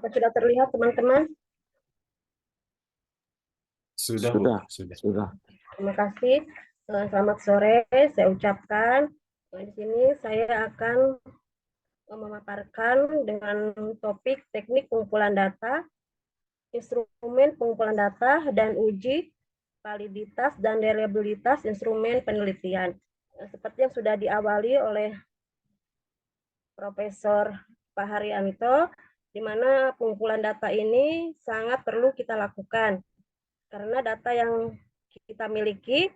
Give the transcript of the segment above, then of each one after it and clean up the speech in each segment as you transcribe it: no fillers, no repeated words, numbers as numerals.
Apa sudah terlihat, teman-teman? Sudah, Bu. Sudah. Terima kasih. Selamat sore, saya ucapkan. Di sini saya akan memaparkan dengan topik teknik pengumpulan data, instrumen pengumpulan data, dan uji validitas dan reliabilitas instrumen penelitian. Seperti yang sudah diawali oleh Profesor Pak Haryanto, di mana pengumpulan data ini sangat perlu kita lakukan. Karena data yang kita miliki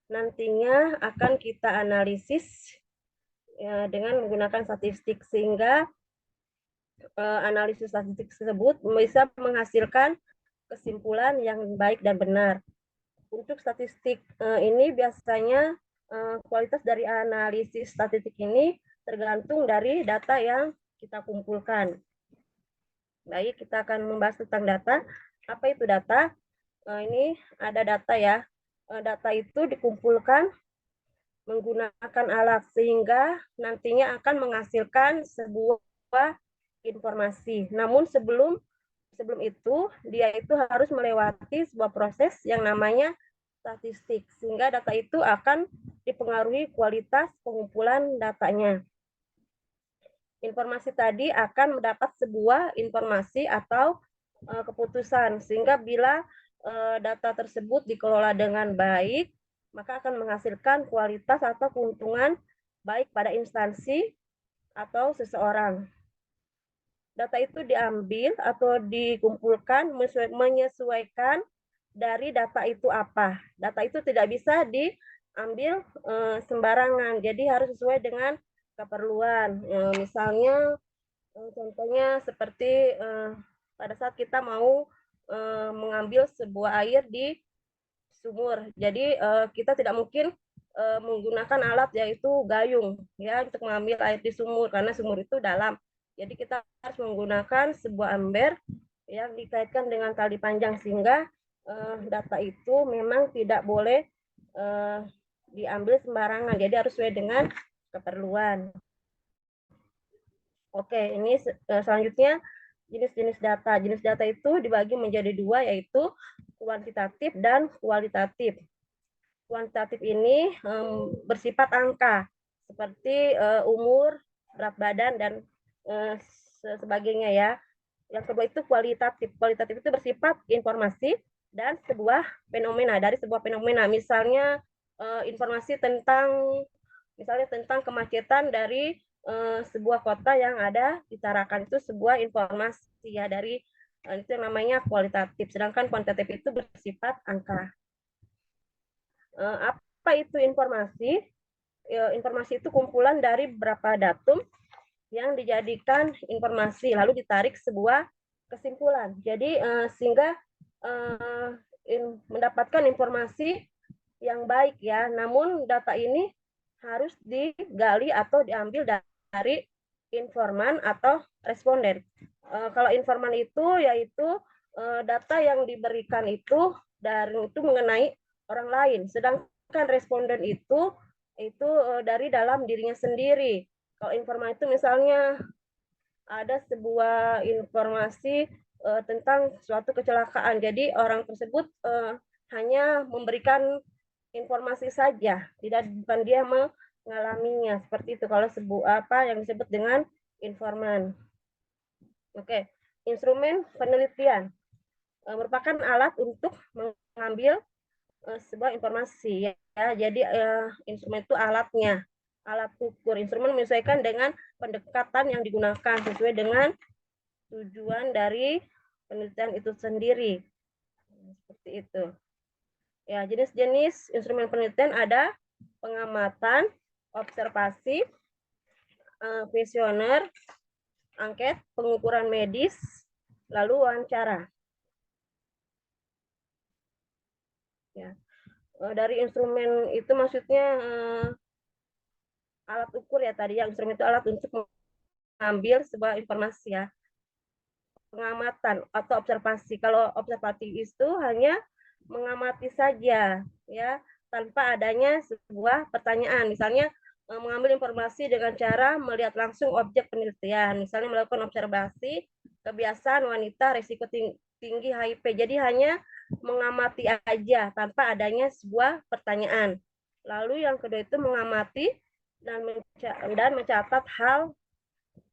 nantinya akan kita analisis ya, dengan menggunakan statistik, sehingga analisis statistik tersebut bisa menghasilkan kesimpulan yang baik dan benar. Untuk statistik ini biasanya kualitas dari analisis statistik ini tergantung dari data yang kita kumpulkan. Baik, kita akan membahas tentang data. Apa itu data? Ini ada data ya. Data itu dikumpulkan menggunakan alat sehingga nantinya akan menghasilkan sebuah informasi. Namun sebelum itu dia itu harus melewati sebuah proses yang namanya statistik, sehingga data itu akan dipengaruhi kualitas pengumpulan datanya. Informasi tadi akan mendapat sebuah informasi atau keputusan, sehingga bila data tersebut dikelola dengan baik, maka akan menghasilkan kualitas atau keuntungan baik pada instansi atau seseorang. Data itu diambil atau dikumpulkan menyesuaikan dari data itu apa. Data itu tidak bisa diambil sembarangan, jadi harus sesuai dengan keperluan. Misalnya, contohnya seperti pada saat kita mau mengambil sebuah air di sumur. Jadi kita tidak mungkin menggunakan alat yaitu gayung ya untuk mengambil air di sumur karena sumur itu dalam. Jadi kita harus menggunakan sebuah ember yang dikaitkan dengan tali panjang, sehingga data itu memang tidak boleh diambil sembarangan. Jadi harus sesuai dengan keperluan. Oke, ini selanjutnya jenis-jenis data. Jenis data itu dibagi menjadi dua, yaitu kuantitatif dan kualitatif. Kuantitatif ini bersifat angka, seperti umur, berat badan, dan sebagainya ya. Yang kedua itu kualitatif. Kualitatif itu bersifat informasi dan sebuah fenomena, dari sebuah fenomena. Misalnya informasi tentang kemacetan dari sebuah kota yang ada di Tarakan, itu sebuah informasi ya, dari itu yang namanya kualitatif. Sedangkan kuantitatif itu bersifat angka. Apa itu informasi? Informasi itu kumpulan dari beberapa datum yang dijadikan informasi, lalu ditarik sebuah kesimpulan. Jadi sehingga mendapatkan informasi yang baik ya. Namun data ini harus digali atau diambil dari informan atau responden. Kalau informan itu yaitu data yang diberikan itu mengenai orang lain, sedangkan responden itu dari dalam dirinya sendiri. Kalau informan itu misalnya ada sebuah informasi tentang suatu kecelakaan, jadi orang tersebut hanya memberikan informasi saja, bukan dia mengalaminya. Seperti itu kalau apa yang disebut dengan informan. Oke, instrumen penelitian merupakan alat untuk mengambil sebuah informasi ya. Jadi instrumen itu alatnya, alat ukur. Instrumen menyesuaikan dengan pendekatan yang digunakan sesuai dengan tujuan dari penelitian itu sendiri. Seperti itu. Ya, jenis-jenis instrumen penelitian ada pengamatan, observasi, kuesioner, angket, pengukuran medis, lalu wawancara. Ya. Dari instrumen itu maksudnya alat ukur ya tadi, yang instrumen itu alat untuk mengambil sebuah informasi ya. Pengamatan atau observasi. Kalau observasi itu hanya mengamati saja ya, tanpa adanya sebuah pertanyaan. Misalnya mengambil informasi dengan cara melihat langsung objek penelitian. Misalnya melakukan observasi kebiasaan wanita risiko tinggi HIV. Jadi hanya mengamati aja tanpa adanya sebuah pertanyaan. Lalu yang kedua itu mengamati dan mencatat hal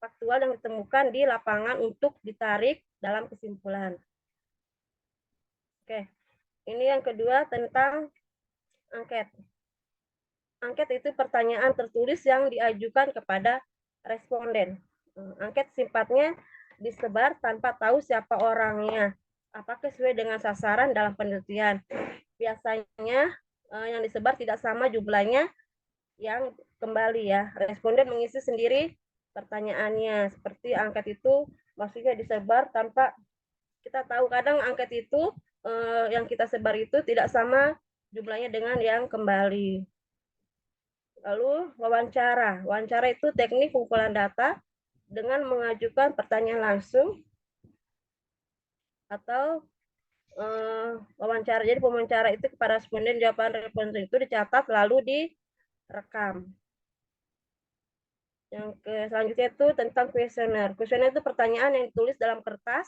faktual yang ditemukan di lapangan untuk ditarik dalam kesimpulan. Oke, ini yang kedua tentang angket. Angket itu pertanyaan tertulis yang diajukan kepada responden. Angket sifatnya disebar tanpa tahu siapa orangnya, apakah sesuai dengan sasaran dalam penelitian. Biasanya yang disebar tidak sama jumlahnya yang kembali ya. Responden mengisi sendiri pertanyaannya. Seperti angket itu maksudnya disebar tanpa kita tahu, kadang angket itu yang kita sebar itu tidak sama jumlahnya dengan yang kembali. Lalu wawancara. Wawancara itu teknik pengumpulan data dengan mengajukan pertanyaan langsung atau wawancara. Jadi pewawancara itu kepada responden, jawaban responden itu dicatat lalu direkam. Yang selanjutnya itu tentang kuesioner. Kuesioner itu pertanyaan yang ditulis dalam kertas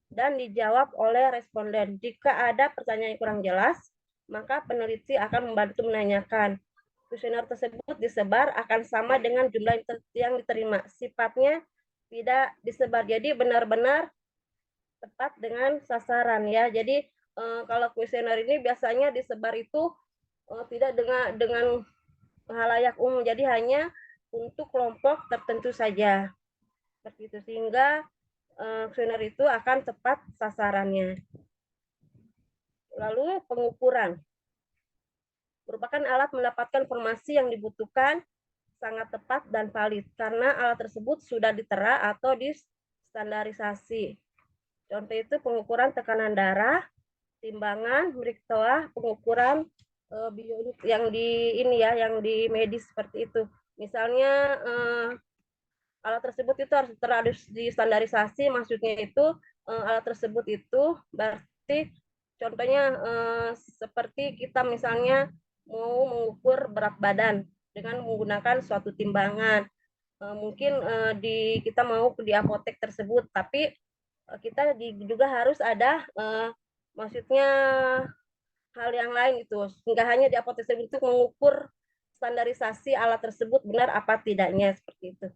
dan dijawab oleh responden. Jika ada pertanyaan yang kurang jelas, maka peneliti akan membantu menanyakan. Kuesioner tersebut disebar akan sama dengan jumlah yang diterima. Sifatnya tidak disebar. Jadi benar-benar tepat dengan sasaran ya. Jadi kalau kuesioner ini biasanya disebar itu tidak dengan halayak umum. Jadi hanya untuk kelompok tertentu saja. Seperti itu, sehingga kuesioner itu akan tepat sasarannya. Lalu pengukuran merupakan alat mendapatkan informasi yang dibutuhkan sangat tepat dan valid karena alat tersebut sudah ditera atau distandarisasi. Contoh itu pengukuran tekanan darah, timbangan, meriksa, pengukuran yang di ini ya, yang di medis seperti itu. Misalnya alat tersebut itu harus distandarisasi, maksudnya itu alat tersebut itu berarti contohnya seperti kita misalnya mau mengukur berat badan dengan menggunakan suatu timbangan. Mungkin kita mau di apotek tersebut, tapi kita juga harus ada maksudnya hal yang lain itu. Enggak hanya di apotek tersebut untuk mengukur standarisasi alat tersebut benar apa tidaknya, seperti itu.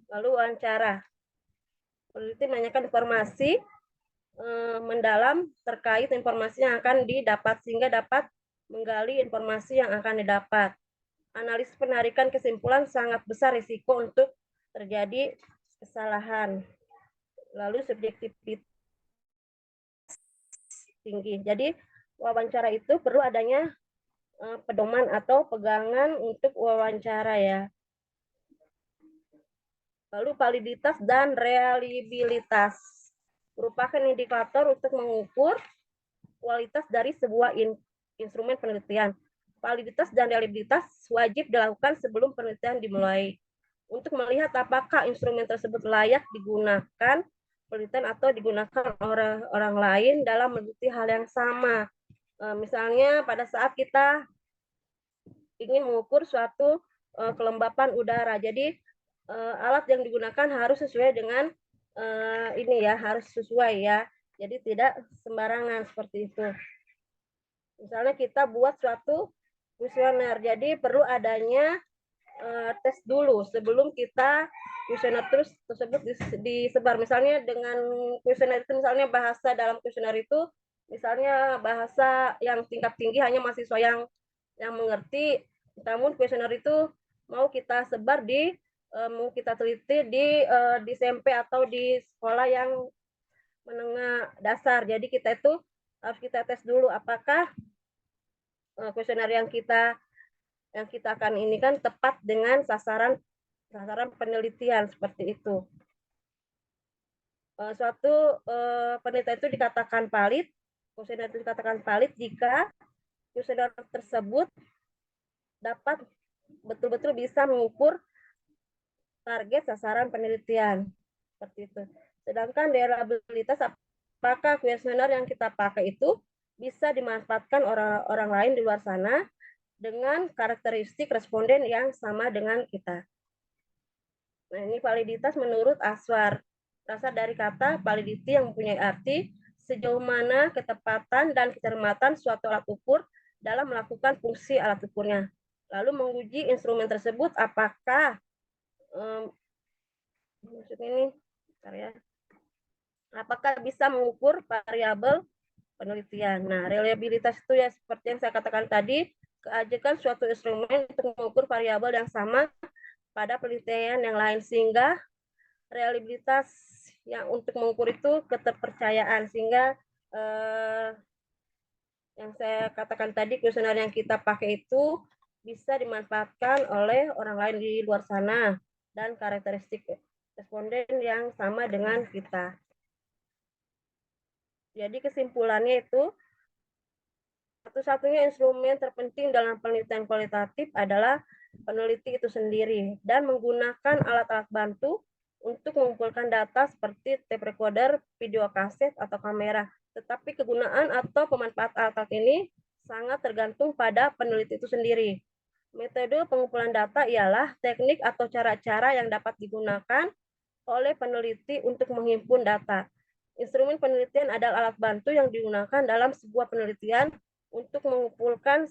Lalu wawancara. Peneliti menanyakan informasi mendalam terkait informasi yang akan didapat sehingga dapat menggali informasi yang akan didapat. Analisis penarikan kesimpulan sangat besar risiko untuk terjadi kesalahan. Lalu subjektivitas tinggi. Jadi wawancara itu perlu adanya pedoman atau pegangan untuk wawancara ya. Lalu validitas dan reliabilitas merupakan indikator untuk mengukur kualitas dari sebuah instrumen penelitian. Validitas dan reliabilitas wajib dilakukan sebelum penelitian dimulai untuk melihat apakah instrumen tersebut layak digunakan penelitian atau digunakan orang lain dalam meneliti hal yang sama. Misalnya pada saat kita ingin mengukur suatu kelembapan udara, jadi alat yang digunakan harus sesuai dengan ini ya, harus sesuai ya. Jadi tidak sembarangan seperti itu. Misalnya kita buat suatu kuesioner, jadi perlu adanya tes dulu sebelum kita kuesioner tersebut disebar. Misalnya dengan kuesioner itu, misalnya bahasa dalam kuesioner itu, misalnya bahasa yang tingkat tinggi hanya mahasiswa yang mengerti. Namun kuesioner itu mau kita sebar mau kita teliti di SMP atau di sekolah yang menengah dasar. Jadi kita itu harus kita tes dulu apakah kuesioner yang kita akan ini kan tepat dengan sasaran penelitian, seperti itu. Suatu penelitian itu dikatakan valid, kuesioner itu dikatakan valid jika kuesioner tersebut dapat betul-betul bisa mengukur target sasaran penelitian, seperti itu. Sedangkan reliabilitas, apakah kuesioner yang kita pakai itu bisa dimanfaatkan orang lain di luar sana dengan karakteristik responden yang sama dengan kita. Nah, ini validitas menurut Aswar. berasal dari kata validity yang mempunyai arti sejauh mana ketepatan dan kecermatan suatu alat ukur dalam melakukan fungsi alat ukurnya. Lalu menguji instrumen tersebut apakah maksudnya ini, ya, apakah bisa mengukur variabel penelitian. Nah, reliabilitas itu ya seperti yang saya katakan tadi, keajekan suatu instrumen untuk mengukur variabel yang sama pada penelitian yang lain, sehingga reliabilitas yang untuk mengukur itu keterpercayaan, sehingga yang saya katakan tadi, kuesioner yang kita pakai itu bisa dimanfaatkan oleh orang lain di luar sana dan karakteristik responden yang sama dengan kita. Jadi kesimpulannya itu, satu-satunya instrumen terpenting dalam penelitian kualitatif adalah peneliti itu sendiri dan menggunakan alat-alat bantu untuk mengumpulkan data seperti tape recorder, video kaset, atau kamera. Tetapi kegunaan atau pemanfaat alat-alat ini sangat tergantung pada peneliti itu sendiri. Metode pengumpulan data ialah teknik atau cara-cara yang dapat digunakan oleh peneliti untuk menghimpun data. Instrumen penelitian adalah alat bantu yang digunakan dalam sebuah penelitian untuk mengumpulkan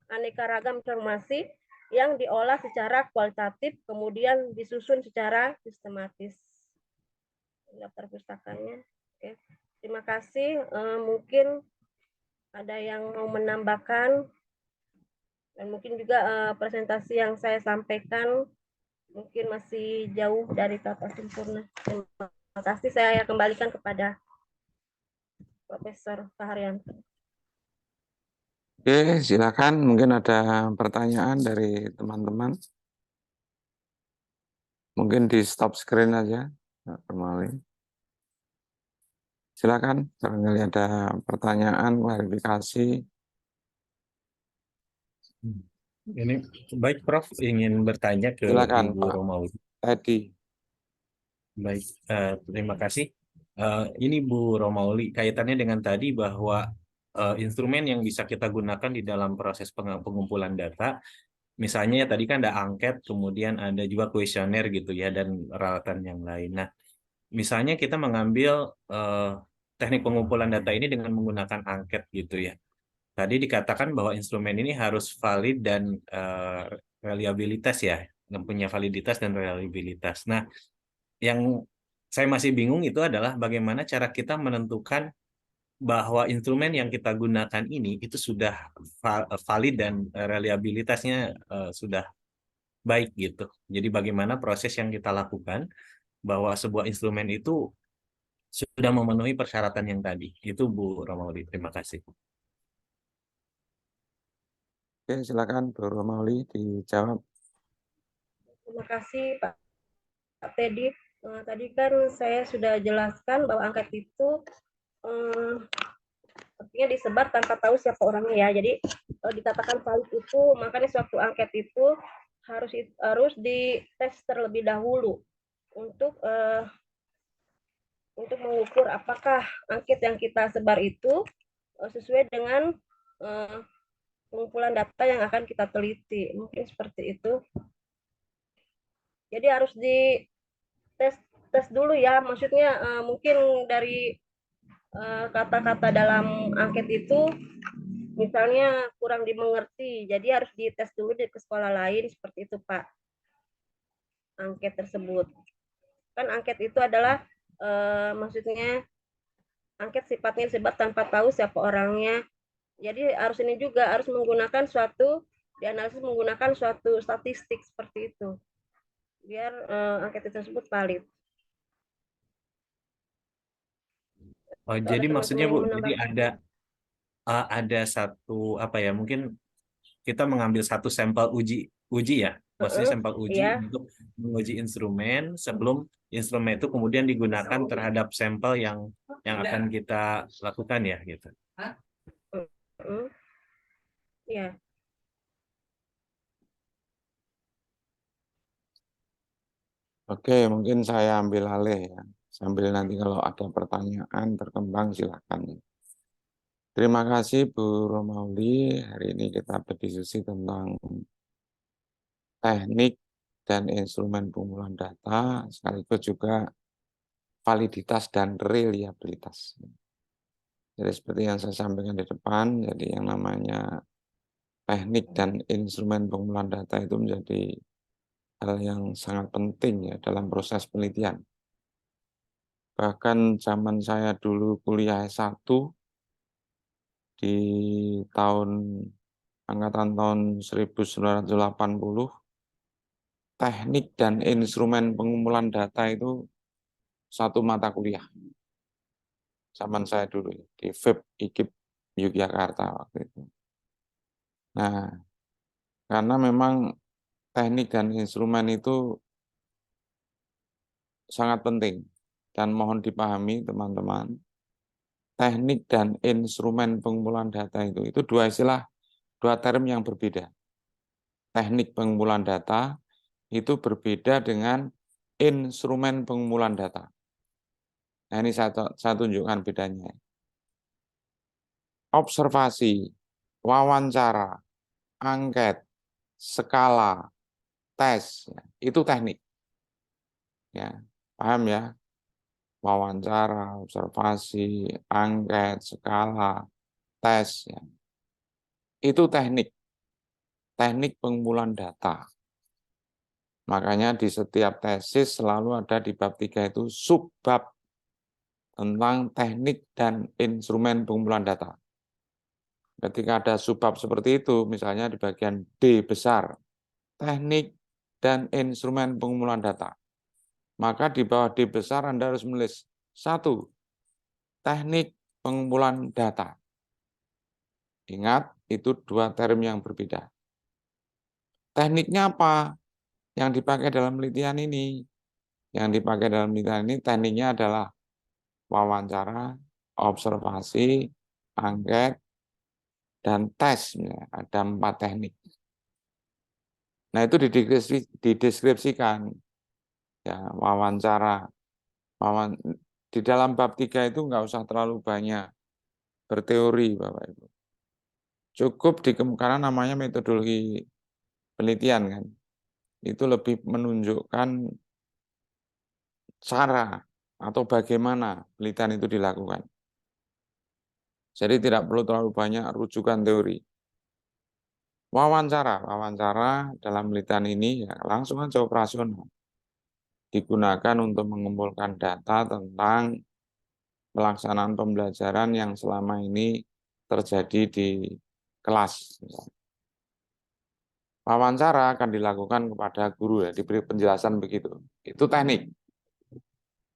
aneka ragam informasi yang diolah secara kualitatif, kemudian disusun secara sistematis. Daftar pustakannya. Oke. Terima kasih. Mungkin ada yang mau menambahkan, dan mungkin juga presentasi yang saya sampaikan mungkin masih jauh dari kata sempurna. Terima kasih. Saya kembalikan kepada Profesor Faharyanto. Oke, silakan. Mungkin ada pertanyaan dari teman-teman. Mungkin di stop screen aja, kembali. Silakan, barangkali ada pertanyaan, klarifikasi. Ini baik, Prof, ingin bertanya ke Silakan, Ibu Pak Romawi. Teddy. Baik, terima kasih. Ini Bu Romauli, kaitannya dengan tadi bahwa instrumen yang bisa kita gunakan di dalam proses pengumpulan data, misalnya tadi kan ada angket, kemudian ada juga kuesioner gitu ya, dan peralatan yang lain. Nah, misalnya kita mengambil teknik pengumpulan data ini dengan menggunakan angket gitu ya. Tadi dikatakan bahwa instrumen ini harus valid dan reliabilitas ya, mempunyai validitas dan reliabilitas. Nah, yang saya masih bingung itu adalah bagaimana cara kita menentukan bahwa instrumen yang kita gunakan ini itu sudah valid dan reliabilitasnya sudah baik gitu. Jadi bagaimana proses yang kita lakukan bahwa sebuah instrumen itu sudah memenuhi persyaratan yang tadi. Itu Bu Romaudi. Terima kasih. Oke, silakan Bu Romauli dijawab. Terima kasih Pak Teddy. Tadi kan saya sudah jelaskan bahwa angket itu artinya disebar tanpa tahu siapa orangnya ya. Jadi dikatakan valid itu, makanya suatu angket itu harus dites terlebih dahulu untuk mengukur apakah angket yang kita sebar itu sesuai dengan pengumpulan data yang akan kita teliti. Mungkin seperti itu. Jadi harus tes dulu ya. Maksudnya mungkin dari kata-kata dalam angket itu misalnya kurang dimengerti, jadi harus dites dulu ke sekolah lain, seperti itu Pak. Angket tersebut kan angket itu adalah maksudnya angket sifatnya disebut tanpa tahu siapa orangnya, jadi harus ini juga harus menggunakan dianalisis menggunakan suatu statistik seperti itu biar angket tersebut valid. Oh, jadi maksudnya Bu, jadi ada satu apa ya, mungkin kita mengambil satu sampel uji ya, maksudnya sampel uji untuk menguji instrumen sebelum instrumen itu kemudian digunakan terhadap sampel yang akan kita lakukan ya gitu. Ya. Oke, mungkin saya ambil alih ya. Sambil nanti kalau ada pertanyaan berkembang silakan. Terima kasih Bu Romauli. Hari ini kita berdiskusi tentang teknik dan instrumen pengumpulan data, sekaligus juga validitas dan reliabilitas. Jadi seperti yang saya sampaikan di depan, jadi yang namanya teknik dan instrumen pengumpulan data itu menjadi hal yang sangat penting ya dalam proses penelitian. Bahkan zaman saya dulu kuliah S1 di angkatan tahun 1980, teknik dan instrumen pengumpulan data itu satu mata kuliah. Zaman saya dulu di FIP IKIP Yogyakarta waktu itu. Nah, karena memang teknik dan instrumen itu sangat penting dan mohon dipahami teman-teman, teknik dan instrumen pengumpulan data itu dua istilah, dua term yang berbeda. Teknik pengumpulan data itu berbeda dengan instrumen pengumpulan data. Nah, ini saya tunjukkan bedanya. Observasi, wawancara, angket, skala, tes, itu teknik. Ya, paham ya? Wawancara, observasi, angket, skala, tes, ya. Itu teknik pengumpulan data. Makanya di setiap tesis selalu ada di bab 3 itu subbab tentang teknik dan instrumen pengumpulan data. Ketika ada subbab seperti itu, misalnya di bagian D besar, teknik dan instrumen pengumpulan data. Maka di bawah D besar Anda harus menulis 1. Teknik pengumpulan data. Ingat, itu dua term yang berbeda. Tekniknya apa yang dipakai dalam penelitian ini? Yang dipakai dalam penelitian ini tekniknya adalah wawancara, observasi, angket, dan tes. Ada 4 teknik. Nah, itu dideskripsikan. Ya, wawancara. Di dalam bab 3 itu nggak usah terlalu banyak berteori, Bapak Ibu. Cukup dikemukakan namanya metodologi penelitian kan. Itu lebih menunjukkan cara atau bagaimana penelitian itu dilakukan. Jadi tidak perlu terlalu banyak rujukan teori. Wawancara dalam penelitian ini ya langsung aja operasional. Digunakan untuk mengumpulkan data tentang pelaksanaan pembelajaran yang selama ini terjadi di kelas. Wawancara akan dilakukan kepada guru ya, diberi penjelasan begitu. Itu teknik.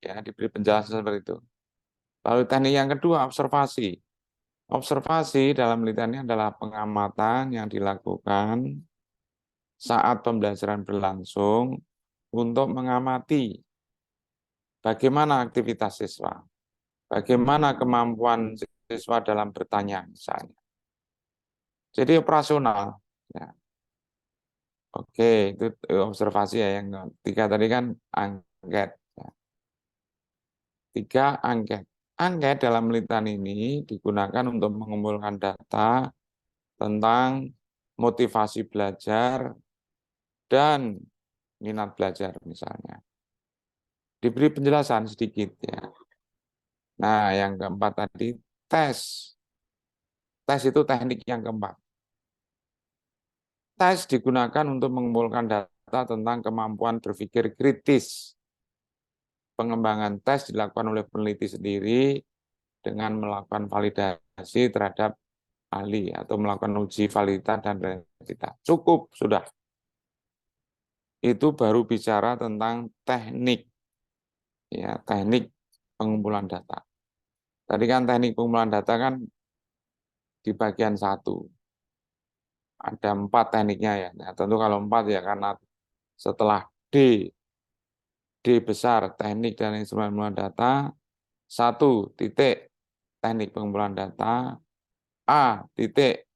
Ya, diberi penjelasan seperti itu. Lalu teknik yang kedua, observasi. Observasi dalam penelitian ini adalah pengamatan yang dilakukan saat pembelajaran berlangsung untuk mengamati bagaimana aktivitas siswa, bagaimana kemampuan siswa dalam bertanya misalnya. Jadi operasional. Ya. Oke, itu observasi ya. Yang 3 tadi kan angket. 3, angket. Angket dalam penelitian ini digunakan untuk mengumpulkan data tentang motivasi belajar dan minat belajar misalnya. Diberi penjelasan sedikit ya. Nah, yang keempat tadi tes. Tes itu teknik yang keempat. Tes digunakan untuk mengumpulkan data tentang kemampuan berpikir kritis. Pengembangan tes dilakukan oleh peneliti sendiri dengan melakukan validasi terhadap ahli atau melakukan uji validitas dan reliabilitas. Cukup, sudah. Itu baru bicara tentang teknik. Ya, teknik pengumpulan data. Tadi kan teknik pengumpulan data kan di bagian 1. Ada 4 tekniknya ya. Nah, tentu kalau 4 ya karena setelah D besar teknik dan instrumen pengumpulan data, 1 titik teknik pengumpulan data, A titik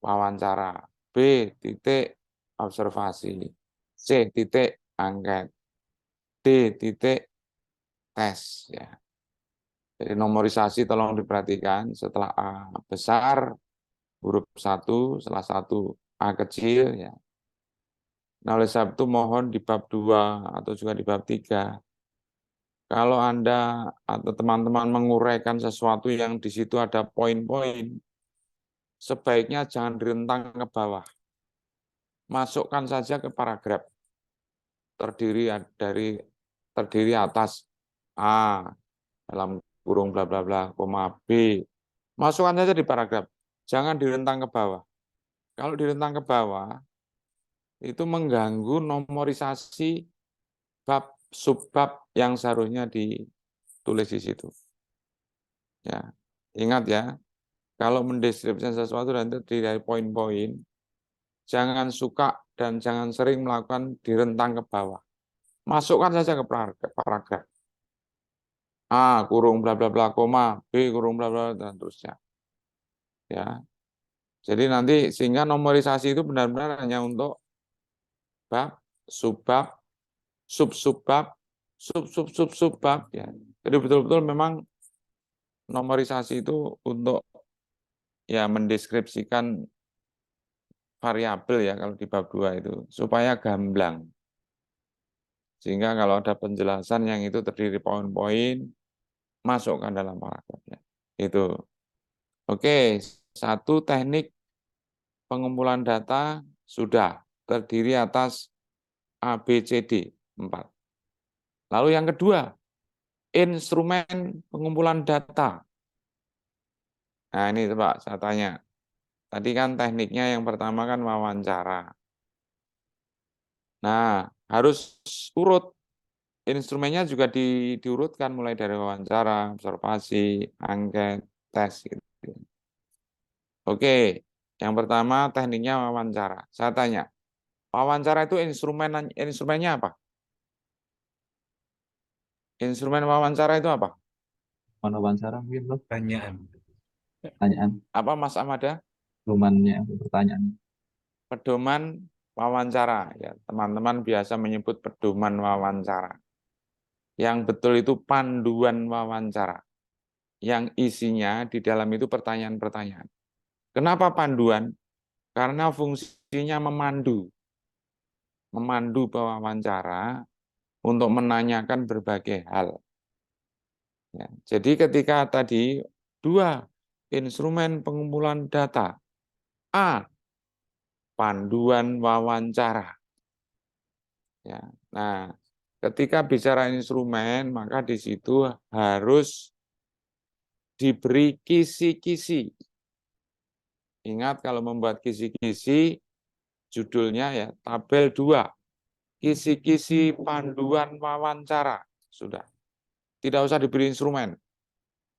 wawancara, B titik observasi, C titik angket, D titik tes ya. Jadi nomorisasi tolong diperhatikan setelah A besar huruf 1, setelah 1 A kecil ya. Nah, oleh sebab itu mohon di bab 2 atau juga di bab 3 Kalau Anda atau teman-teman menguraikan sesuatu yang di situ ada poin-poin, sebaiknya jangan direntang ke bawah. Masukkan saja ke paragraf. Terdiri atas A dalam kurung bla bla bla, koma B. Masukkan saja di paragraf. Jangan direntang ke bawah. Kalau direntang ke bawah, itu mengganggu nomorisasi bab subbab yang seharusnya ditulis di situ. Ya, ingat ya, kalau mendeskripsikan sesuatu dan terdiri dari poin-poin, jangan suka dan jangan sering melakukan direntang ke bawah. Masukkan saja ke paragraf. A kurung bla bla bla koma, B kurung bla bla dan terusnya. Ya. Jadi nanti sehingga nomorisasi itu benar-benar hanya untuk bab, subbab, sub-subbab, sub-sub-sub-subbab ya. Jadi betul-betul memang nomorisasi itu untuk ya mendeskripsikan variabel ya kalau di bab 2 itu supaya gamblang. Sehingga kalau ada penjelasan yang itu terdiri poin-poin masukkan dalam paragrafnya. Itu. Oke, satu teknik pengumpulan data sudah terdiri atas A, B, C, D, 4. Lalu yang kedua, instrumen pengumpulan data. Nah ini Pak, saya tanya. Tadi kan tekniknya yang pertama kan wawancara. Nah, harus urut. Instrumennya juga diurutkan mulai dari wawancara, observasi, angket, tes. Gitu. Oke, yang pertama tekniknya wawancara. Saya tanya, wawancara itu instrumennya apa? Instrumen wawancara itu apa? Mana wawancara mungkin loh, Pertanyaan. pertanyaan, Apa Mas Amada? romannya pertanyaan. Pedoman wawancara. Ya, teman-teman biasa menyebut pedoman wawancara. Yang betul itu panduan wawancara. Yang isinya di dalam itu pertanyaan-pertanyaan. Kenapa panduan? Karena fungsinya memandu. Memandu pewawancara untuk menanyakan berbagai hal. Ya, jadi ketika tadi 2 instrumen pengumpulan data. A, panduan wawancara. Ya, nah, ketika bicara instrumen, maka di situ harus diberi kisi-kisi. Ingat kalau membuat kisi-kisi, judulnya ya tabel 2. Kisi-kisi panduan wawancara. Sudah. Tidak usah diberi instrumen.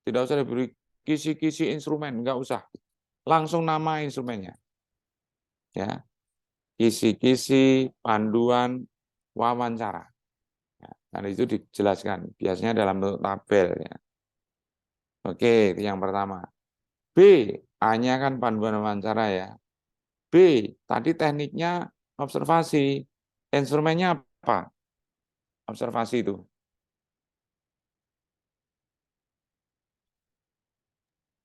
Tidak usah diberi kisi-kisi instrumen, enggak usah. Langsung nama instrumennya. Ya. Kisi-kisi panduan wawancara. Ya, dan itu dijelaskan. Biasanya dalam bentuk tabel ya. Oke, itu yang pertama. B, A-nya kan panduan wawancara ya. B, tadi tekniknya observasi. Instrumennya apa? Observasi itu.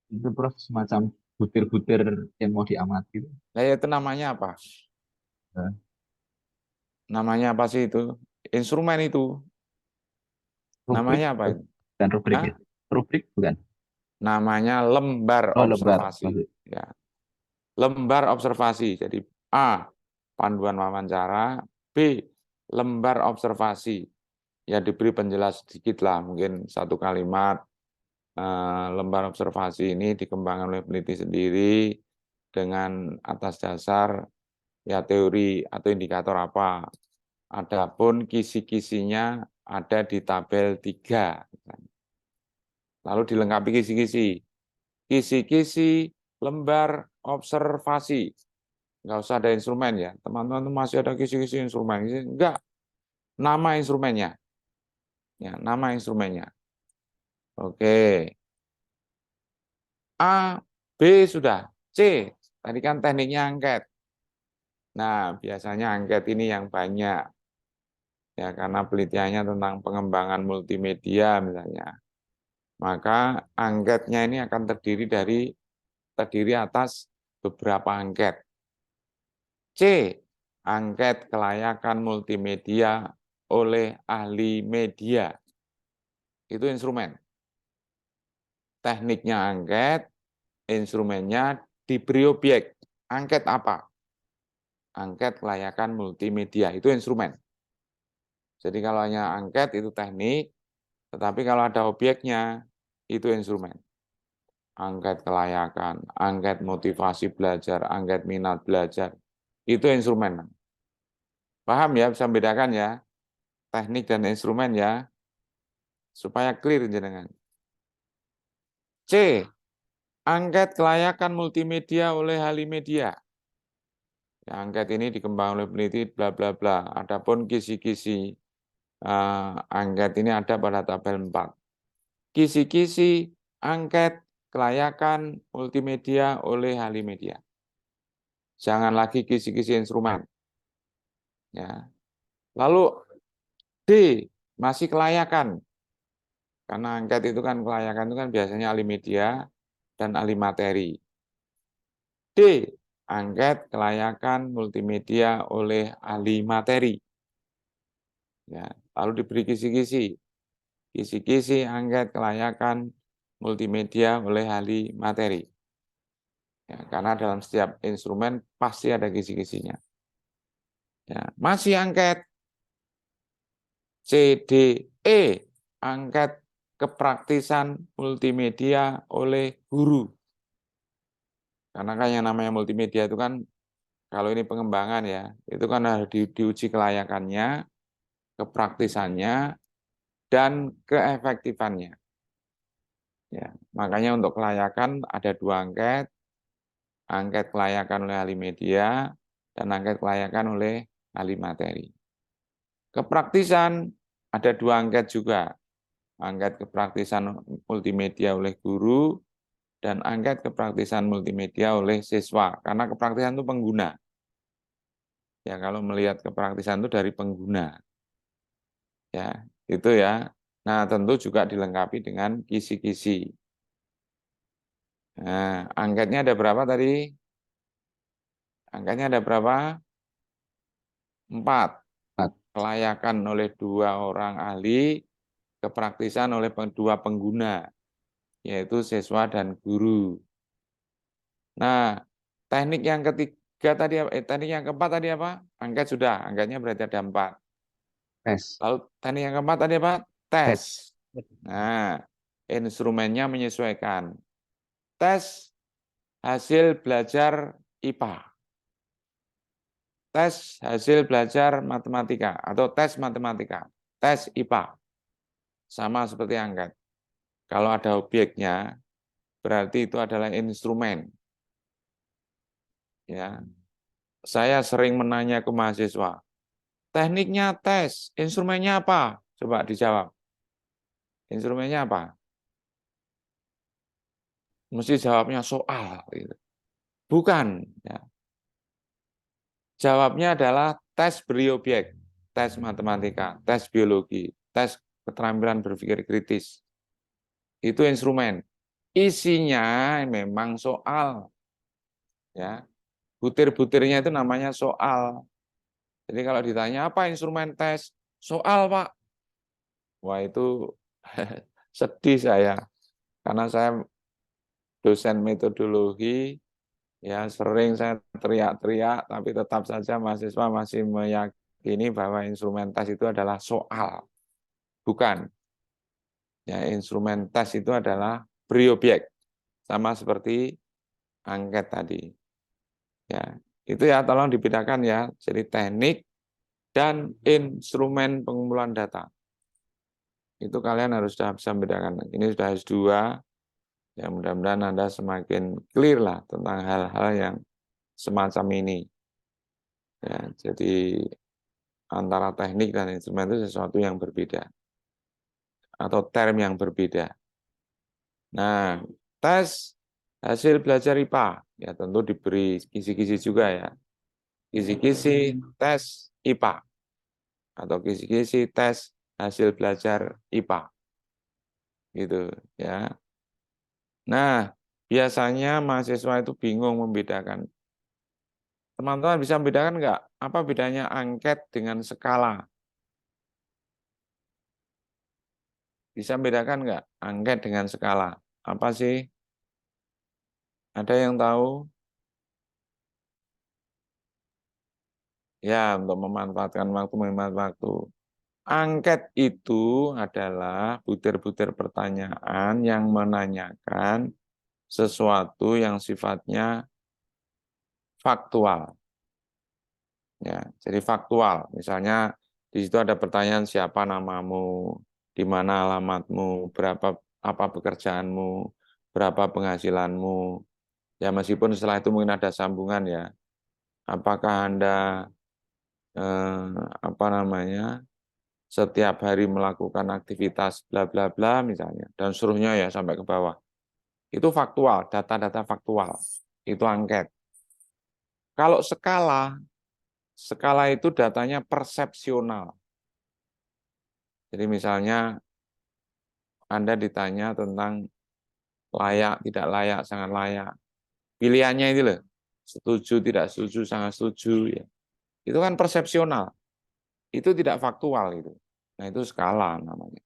Itu proses semacam butir-butir yang mau diamati itu. Nah, itu namanya apa? Nah, Namanya apa sih itu? Instrumen itu. rubrik Namanya apa itu? dan rubrik Hah? ya. Rubrik bukan? Namanya lembar Oh, lebar. observasi. Ya. Lembar observasi. Jadi A, panduan wawancara. B, lembar observasi. Ya diberi penjelas sedikit lah, mungkin 1 kalimat. Lembar observasi ini dikembangkan oleh peneliti sendiri dengan atas dasar ya teori atau indikator apa. Adapun kisi-kisinya ada di tabel 3. Lalu dilengkapi kisi-kisi. Kisi-kisi lembar observasi. Nggak usah ada instrumen ya. Teman-teman masih ada kisi-kisi instrumen. Enggak. Nama instrumennya. Ya, nama instrumennya. Oke. A, B sudah. C, tadi kan tekniknya angket. Nah, biasanya angket ini yang banyak. Ya, karena penelitiannya tentang pengembangan multimedia misalnya. Maka angketnya ini akan terdiri atas beberapa angket. C, angket kelayakan multimedia oleh ahli media. Itu instrumen. Tekniknya angket, instrumennya diberi objek. Angket apa? Angket kelayakan multimedia, itu instrumen. Jadi kalau hanya angket itu teknik, tetapi kalau ada objeknya, itu instrumen. Angket kelayakan, angket motivasi belajar, angket minat belajar, itu instrumen. Paham ya, bisa membedakan ya, teknik dan instrumen ya, supaya clear jenengan. C. Angket kelayakan multimedia oleh Halimedia. Ya, angket ini dikembangkan oleh peneliti bla bla bla. Adapun kisi-kisi angket ini ada pada tabel 4. Kisi-kisi angket kelayakan multimedia oleh Halimedia. Jangan lagi kisi-kisi instrumen. Ya. Lalu D, masih kelayakan. Karena angket itu kan kelayakan itu kan biasanya ahli media dan ahli materi. D, angket kelayakan multimedia oleh ahli materi. Ya, lalu diberi kisi-kisi. Kisi-kisi angket kelayakan multimedia oleh ahli materi. Ya, karena dalam setiap instrumen pasti ada kisi-kisinya. Ya, masih angket C, D, E, angket kepraktisan multimedia oleh guru. Karena kan yang namanya multimedia itu kan, kalau ini pengembangan ya, itu kan harus diuji kelayakannya, kepraktisannya, dan keefektifannya. Ya, makanya untuk kelayakan ada 2 angket, angket kelayakan oleh ahli media, dan angket kelayakan oleh ahli materi. Kepraktisan ada 2 angket juga, angket kepraktisan multimedia oleh guru, dan angket kepraktisan multimedia oleh siswa. Karena kepraktisan itu pengguna. Ya, kalau melihat kepraktisan itu dari pengguna. Ya, itu ya. Nah, tentu juga dilengkapi dengan kisi-kisi. Nah, angketnya ada berapa tadi? Angketnya ada berapa? 4. Kelayakan oleh 2 orang ahli, kepraktisan oleh 2 pengguna, yaitu siswa dan guru. Nah, teknik yang ketiga tadi, teknik yang keempat tadi apa? Angket sudah, angketnya berarti ada 4. Tes. Lalu teknik yang keempat tadi apa? Tes. Tes. Nah, instrumennya menyesuaikan. Tes hasil belajar IPA. Tes hasil belajar matematika atau tes matematika. Tes IPA. Sama seperti angket. Kalau ada objeknya, berarti itu adalah instrumen. Ya. Saya sering menanya ke mahasiswa, tekniknya tes, instrumennya apa? Coba dijawab. Instrumennya apa? Mesti jawabnya soal. Bukan. Ya. Jawabnya adalah tes beri objek, tes matematika, tes biologi, tes keterampilan berpikir kritis. Itu instrumen. Isinya memang soal. Ya. Butir-butirnya itu namanya soal. Jadi kalau ditanya apa instrumen tes? Soal, Pak. Wah, itu sedih saya. Karena saya dosen metodologi, ya sering saya teriak-teriak, tapi tetap saja mahasiswa masih meyakini bahwa instrumen tes itu adalah soal. Bukan. Ya, instrumen tes itu adalah beri objek. Sama seperti angket tadi. Ya, itu ya tolong dibedakan ya. Jadi teknik dan instrumen pengumpulan data. Itu kalian harus sudah bisa membedakan. Ini sudah S2, ya mudah-mudahan Anda semakin clear lah tentang hal-hal yang semacam ini. Ya, jadi antara teknik dan instrumen itu sesuatu yang berbeda. Atau term yang berbeda. Nah, tes hasil belajar IPA, ya tentu diberi kisi-kisi juga ya. Kisi-kisi tes IPA. Atau kisi-kisi tes hasil belajar IPA. Gitu ya. Nah, biasanya mahasiswa itu bingung membedakan. Teman-teman bisa membedakan nggak? Apa bedanya angket dengan skala? Bisa membedakan nggak angket dengan skala? Apa sih? Ada yang tahu? Ya, untuk memanfaatkan waktu, menghemat waktu. Angket itu adalah butir-butir pertanyaan yang menanyakan sesuatu yang sifatnya faktual. Ya, jadi faktual. Misalnya di situ ada pertanyaan siapa namamu, di mana alamatmu, berapa apa pekerjaanmu, berapa penghasilanmu. Ya meskipun setelah itu mungkin ada sambungan ya. Apakah Anda apa namanya setiap hari melakukan aktivitas bla bla bla misalnya dan seluruhnya ya sampai ke bawah. Itu faktual, data-data faktual. Itu angket. Kalau skala itu datanya persepsional. Jadi misalnya Anda ditanya tentang layak, tidak layak, sangat layak. Pilihannya itu loh, setuju, tidak setuju, sangat setuju. Ya. Itu kan persepsional. Itu tidak faktual itu. Nah itu skala namanya.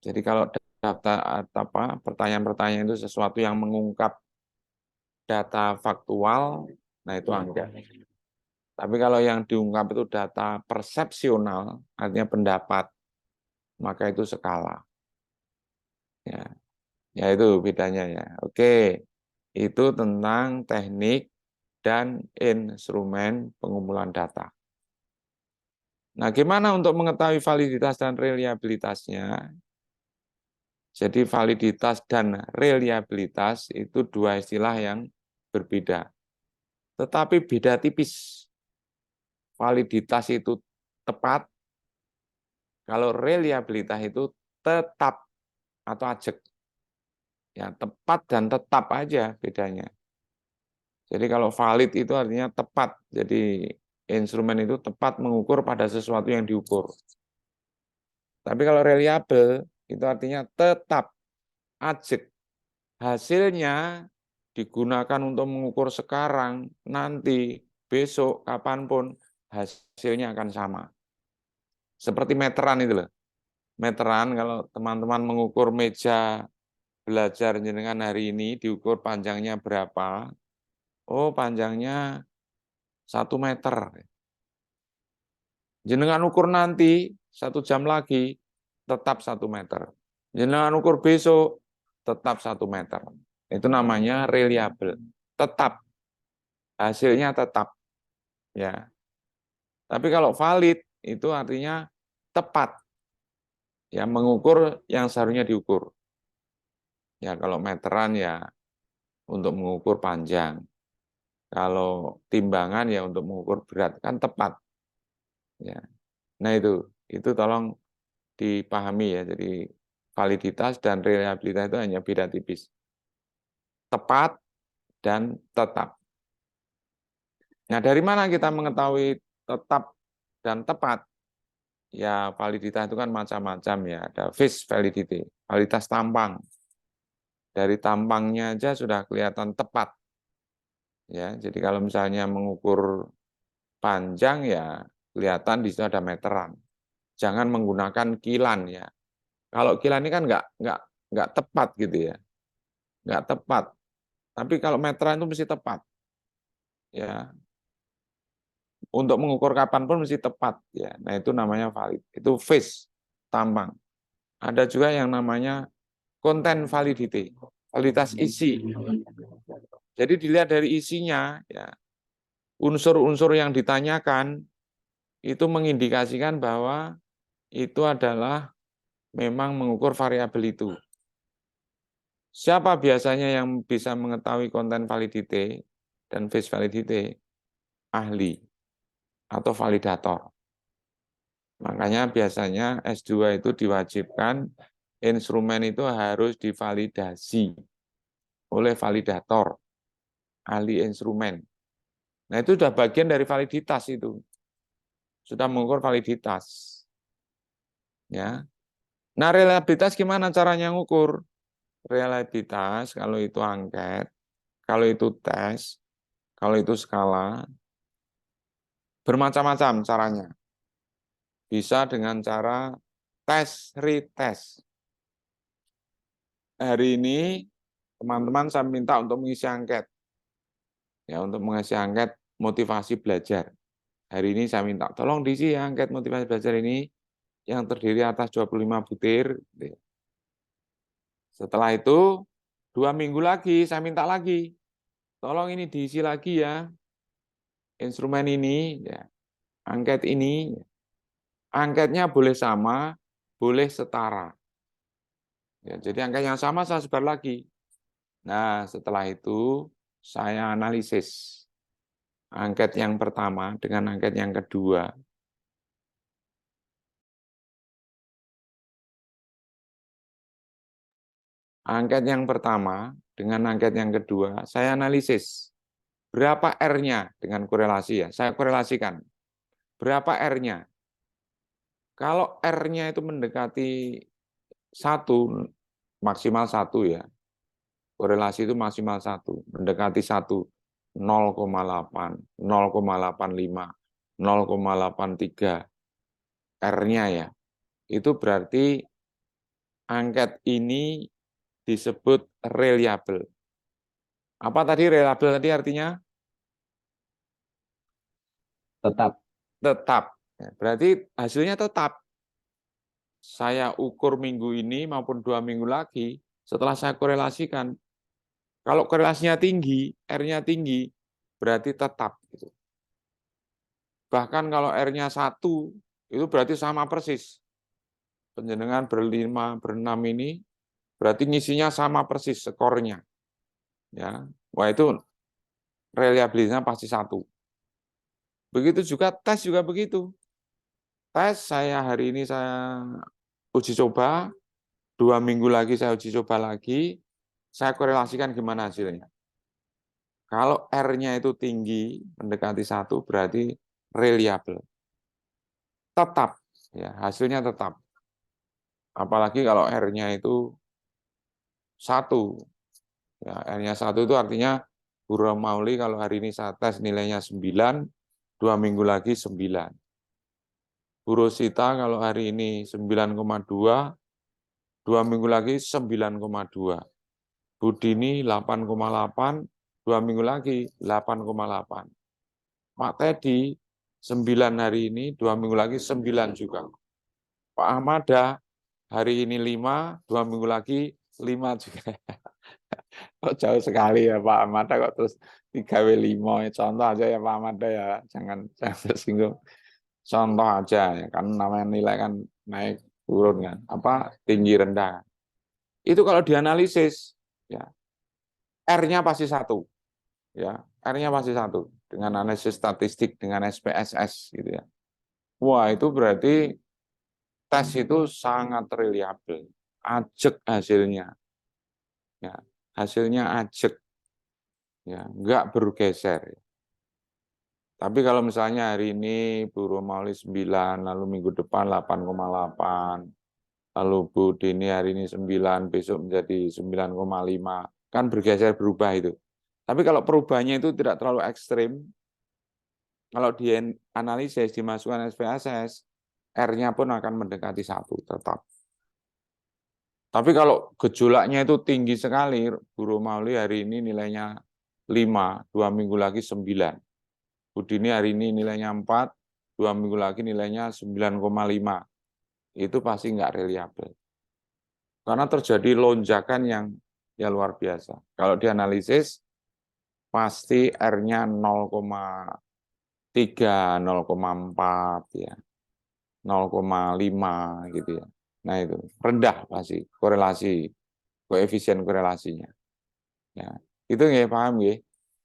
Jadi kalau data apa pertanyaan-pertanyaan itu sesuatu yang mengungkap data faktual, nah itu angket. Tapi kalau yang diungkap itu data persepsional, artinya pendapat, maka itu skala. Ya, ya itu bedanya ya. Oke, itu tentang teknik dan instrumen pengumpulan data. Nah, gimana untuk mengetahui validitas dan reliabilitasnya? Jadi validitas dan reliabilitas itu dua istilah yang berbeda. Tetapi beda tipis. Validitas itu tepat, kalau reliabilitas itu tetap atau ajek. Ya, tepat dan tetap aja bedanya. Jadi kalau valid itu artinya tepat. Jadi instrumen itu tepat mengukur pada sesuatu yang diukur. Tapi kalau reliable itu artinya tetap ajek. Hasilnya digunakan untuk mengukur sekarang, nanti, besok, kapanpun, hasilnya akan sama. Seperti meteran itu loh. Meteran kalau teman-teman mengukur meja belajar jenengan hari ini, diukur panjangnya berapa. Oh, panjangnya 1 meter. Jenengan ukur nanti, 1 jam lagi, tetap 1 meter. Jenengan ukur besok, tetap 1 meter. Itu namanya reliable. Tetap. Hasilnya tetap. Ya. Tapi kalau valid, itu artinya tepat. Ya, mengukur yang seharusnya diukur. Ya, kalau meteran ya untuk mengukur panjang. Kalau timbangan ya untuk mengukur berat. Kan tepat. Ya. Nah itu tolong dipahami ya. Jadi validitas dan reliabilitas itu hanya beda tipis. Tepat dan tetap. Nah, dari mana kita mengetahui tetap dan tepat? Ya, validitas itu kan macam-macam ya. Ada face validity, validitas tampang. Dari tampangnya aja sudah kelihatan tepat. Ya, jadi kalau misalnya mengukur panjang ya kelihatan di situ ada meteran. Jangan menggunakan kilan ya. Kalau kilan ini kan nggak tepat gitu ya, nggak tepat. Tapi kalau meteran itu mesti tepat. Ya, untuk mengukur kapan pun mesti tepat ya. Nah itu namanya valid. Itu face tampang. Ada juga yang namanya content validity, validitas isi. Jadi dilihat dari isinya ya. Unsur-unsur yang ditanyakan itu mengindikasikan bahwa itu adalah memang mengukur variabel itu. Siapa biasanya yang bisa mengetahui content validity dan face validity? Ahli atau validator. Makanya biasanya S2 itu diwajibkan instrumen itu harus divalidasi oleh validator, ahli instrumen. Nah itu sudah bagian dari validitas itu. Sudah mengukur validitas. Ya. Nah reliabilitas gimana caranya ngukur? Reliabilitas kalau itu angket, kalau itu tes, kalau itu skala, bermacam-macam caranya. Bisa dengan cara tes retest. Hari ini teman-teman saya minta untuk mengisi angket. Ya, untuk mengisi angket motivasi belajar. Hari ini saya minta tolong diisi angket motivasi belajar ini yang terdiri atas 25 butir. Setelah itu 2 minggu lagi saya minta lagi. Tolong ini diisi lagi ya. Instrumen ini ya. Angket ini, angketnya boleh sama, boleh setara. Ya, jadi angket yang sama saya sebar lagi. Nah, setelah itu saya analisis angket yang pertama dengan angket yang kedua. Angket yang pertama dengan angket yang kedua, saya analisis. Berapa R-nya dengan korelasi ya? Saya korelasikan. Berapa R-nya? Kalau R-nya itu mendekati 1, maksimal 1 ya. Korelasi itu maksimal 1, mendekati 1, 0,8, 0,85, 0,83 R-nya ya. Itu berarti angket ini disebut reliable. Apa tadi reliable tadi artinya? Tetap. Tetap. Berarti hasilnya tetap. Saya ukur minggu ini maupun 2 minggu lagi, setelah saya korelasikan, kalau korelasinya tinggi, R-nya tinggi, berarti tetap. Bahkan kalau R-nya 1, itu berarti sama persis. Penjenengan berlima, berenam ini, berarti ngisinya sama persis skornya. Ya, wah itu reliabilitasnya pasti 1. Begitu juga tes juga begitu. Tes saya hari ini saya uji coba, 2 minggu lagi saya uji coba lagi, saya korelasikan gimana hasilnya. Kalau R-nya itu tinggi, mendekati 1, berarti reliable. Tetap, ya hasilnya tetap. Apalagi kalau R-nya itu 1. Ya, R-nya 1 itu artinya Bu Romauli kalau hari ini saya tes nilainya 9, 2 minggu lagi 9. Bu Rosita kalau hari ini 9,2, 2 minggu lagi 9,2. Bu Dini 8,8, 2 minggu lagi 8,8. Pak Teddy 9 hari ini, 2 minggu lagi 9 juga. Pak Ahmada hari ini 5, 2 minggu lagi 5 juga. Kok jauh sekali ya Pak Ahmada kok terus 3W5. Contoh aja ya Pak Ahmada ya, jangan tersinggung. Contoh aja ya, kan namanya nilai kan naik turun kan, apa tinggi rendah. Itu kalau dianalisis ya R-nya pasti 1. Ya, R-nya pasti 1 dengan analisis statistik dengan SPSS gitu ya. Wah, itu berarti tes itu sangat reliable, ajek hasilnya. Ya, hasilnya ajek. Ya, enggak bergeser. Tapi kalau misalnya hari ini Bu Romauli 9, lalu minggu depan 8,8, lalu Bu Dini hari ini 9, besok menjadi 9,5, kan bergeser berubah itu. Tapi kalau perubahannya itu tidak terlalu ekstrim, kalau dianalisis, dimasukkan SPSS, R-nya pun akan mendekati 1 tetap. Tapi kalau gejolaknya itu tinggi sekali, Bu Romauli hari ini nilainya 5, 2 minggu lagi 9. Bu Dini hari ini nilainya 4, 2 minggu lagi nilainya 9,5. Itu pasti nggak reliable. Karena terjadi lonjakan yang ya luar biasa. Kalau dianalisis, pasti R-nya 0,3, 0,4 ya, 0,5 gitu ya. Nah itu rendah pasti korelasi, koefisien korelasinya. Ya, itu nggak paham ya.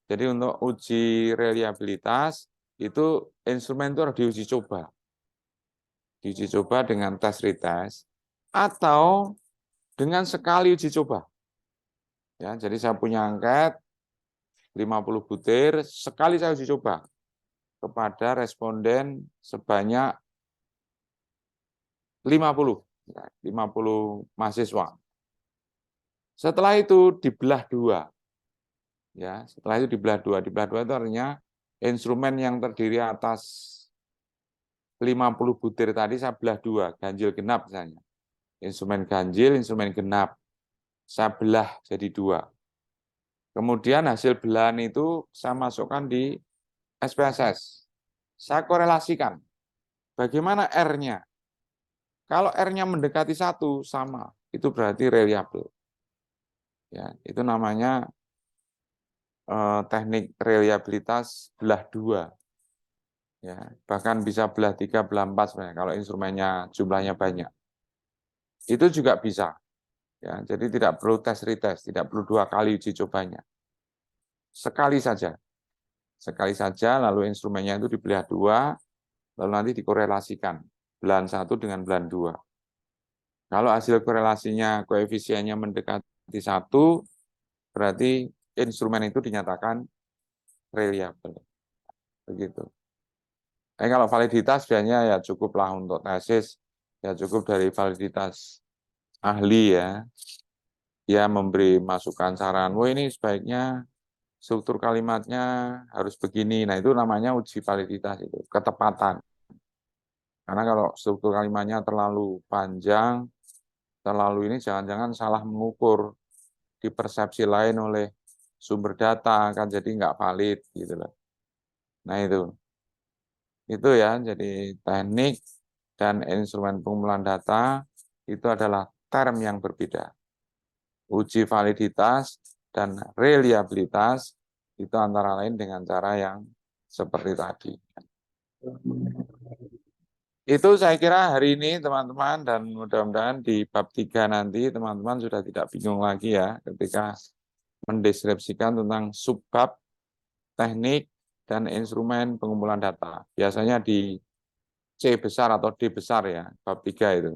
Jadi untuk uji reliabilitas itu instrumen itu harus diuji coba. Diuji coba dengan tes retest atau dengan sekali uji coba. Ya, jadi saya punya angket 50 butir, sekali saya uji coba kepada responden sebanyak 50 mahasiswa. Setelah itu dibelah 2. Ya, setelah itu dibelah 2. Dibelah 2 itu artinya instrumen yang terdiri atas 50 butir tadi saya belah 2, ganjil genap misalnya. Instrumen ganjil, instrumen genap. Saya belah jadi 2. Kemudian hasil belahan itu saya masukkan di SPSS. Saya korelasikan. Bagaimana R-nya? Kalau R-nya mendekati 1, sama. Itu berarti reliable. Ya, itu namanya teknik reliabilitas belah 2. Ya, bahkan bisa belah 3, belah 4 sebenarnya, kalau instrumennya jumlahnya banyak. Itu juga bisa. Ya, jadi tidak perlu tes retest, tidak perlu 2 kali uji cobanya. Sekali saja. Sekali saja, lalu instrumennya itu dibelah 2, lalu nanti dikorelasikan. Belahan 1 dengan belahan 2. Kalau hasil korelasinya koefisiennya mendekati 1, berarti instrumen itu dinyatakan reliable. Begitu. Kalau validitas biasanya ya cukuplah untuk tesis, ya cukup dari validitas ahli ya. Dia memberi masukan saran, wah ini sebaiknya struktur kalimatnya harus begini. Nah itu namanya uji validitas itu, ketepatan. Karena kalau struktur kalimatnya terlalu panjang, terlalu ini jangan-jangan salah mengukur di persepsi lain oleh sumber data, kan jadi nggak valid gitu loh. Nah itu ya, jadi teknik dan instrumen pengumpulan data itu adalah term yang berbeda. Uji validitas dan reliabilitas itu antara lain dengan cara yang seperti tadi. Itu saya kira hari ini teman-teman, dan mudah-mudahan di bab 3 nanti teman-teman sudah tidak bingung lagi ya ketika mendeskripsikan tentang subbab teknik dan instrumen pengumpulan data. Biasanya di C besar atau D besar ya, bab 3 itu.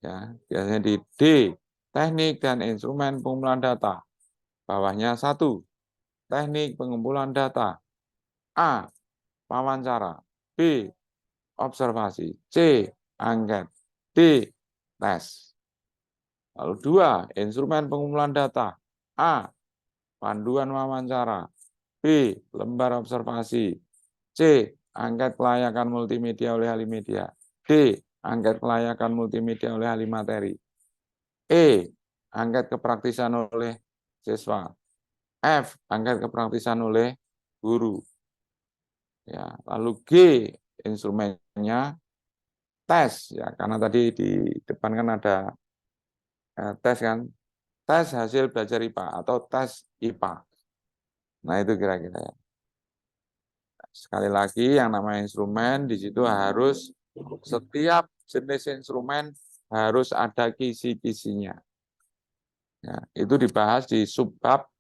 Ya, biasanya di D, teknik dan instrumen pengumpulan data. Bawahnya 1, teknik pengumpulan data. A, wawancara. B, observasi. C, angket. D, tes. Lalu 2, instrumen pengumpulan data. A, panduan wawancara. B, lembar observasi. C, angket kelayakan multimedia oleh ahli media. D, angket kelayakan multimedia oleh ahli materi. E, angket kepraktisan oleh siswa. F, angket kepraktisan oleh guru. Ya, lalu G, instrumennya tes ya, karena tadi di depan kan ada tes kan, tes hasil belajar IPA atau tes IPA. Nah itu kira-kira ya. Sekali lagi yang namanya instrumen di situ harus setiap jenis instrumen harus ada kisi-kisinya. Ya, itu dibahas di subbab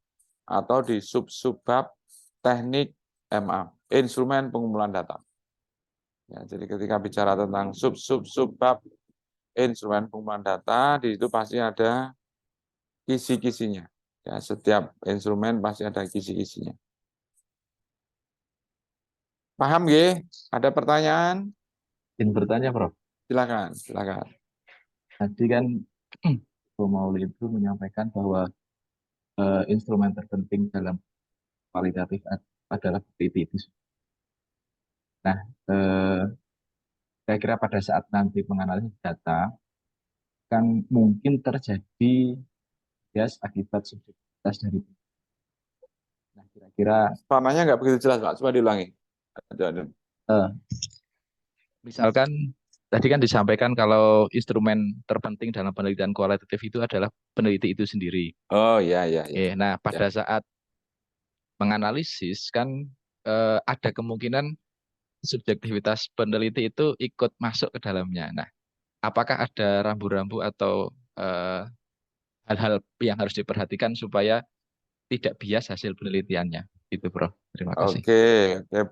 atau di sub-subbab teknik MA, instrumen pengumpulan data. Ya, jadi ketika bicara tentang sub-subbab instrumen pengumpulan data, di situ pasti ada kisi-kisinya. Ya, setiap instrumen pasti ada kisi-kisinya. Paham nggih? Ada pertanyaan? Izin bertanya, Prof. Silakan, silakan. Tadi kan Bu Mauli itu menyampaikan bahwa instrumen terpenting dalam kualitatif adalah bukti itu. Nah, saya kira pada saat nanti menganalisis data, kan mungkin terjadi bias akibat subjektivitas dari. Nah, kira-kira Suaranya nggak begitu jelas, Pak. Coba diulangi. eh, misalkan tadi kan disampaikan kalau instrumen terpenting dalam penelitian kualitatif itu adalah peneliti itu sendiri. Oh ya, ya, ya. Nah, Ya. pada saat menganalisis kan ada kemungkinan subjektivitas peneliti itu ikut masuk ke dalamnya. Nah, apakah ada rambu-rambu atau hal-hal yang harus diperhatikan supaya tidak bias hasil penelitiannya? Itu, Prof. Terima kasih. Oke,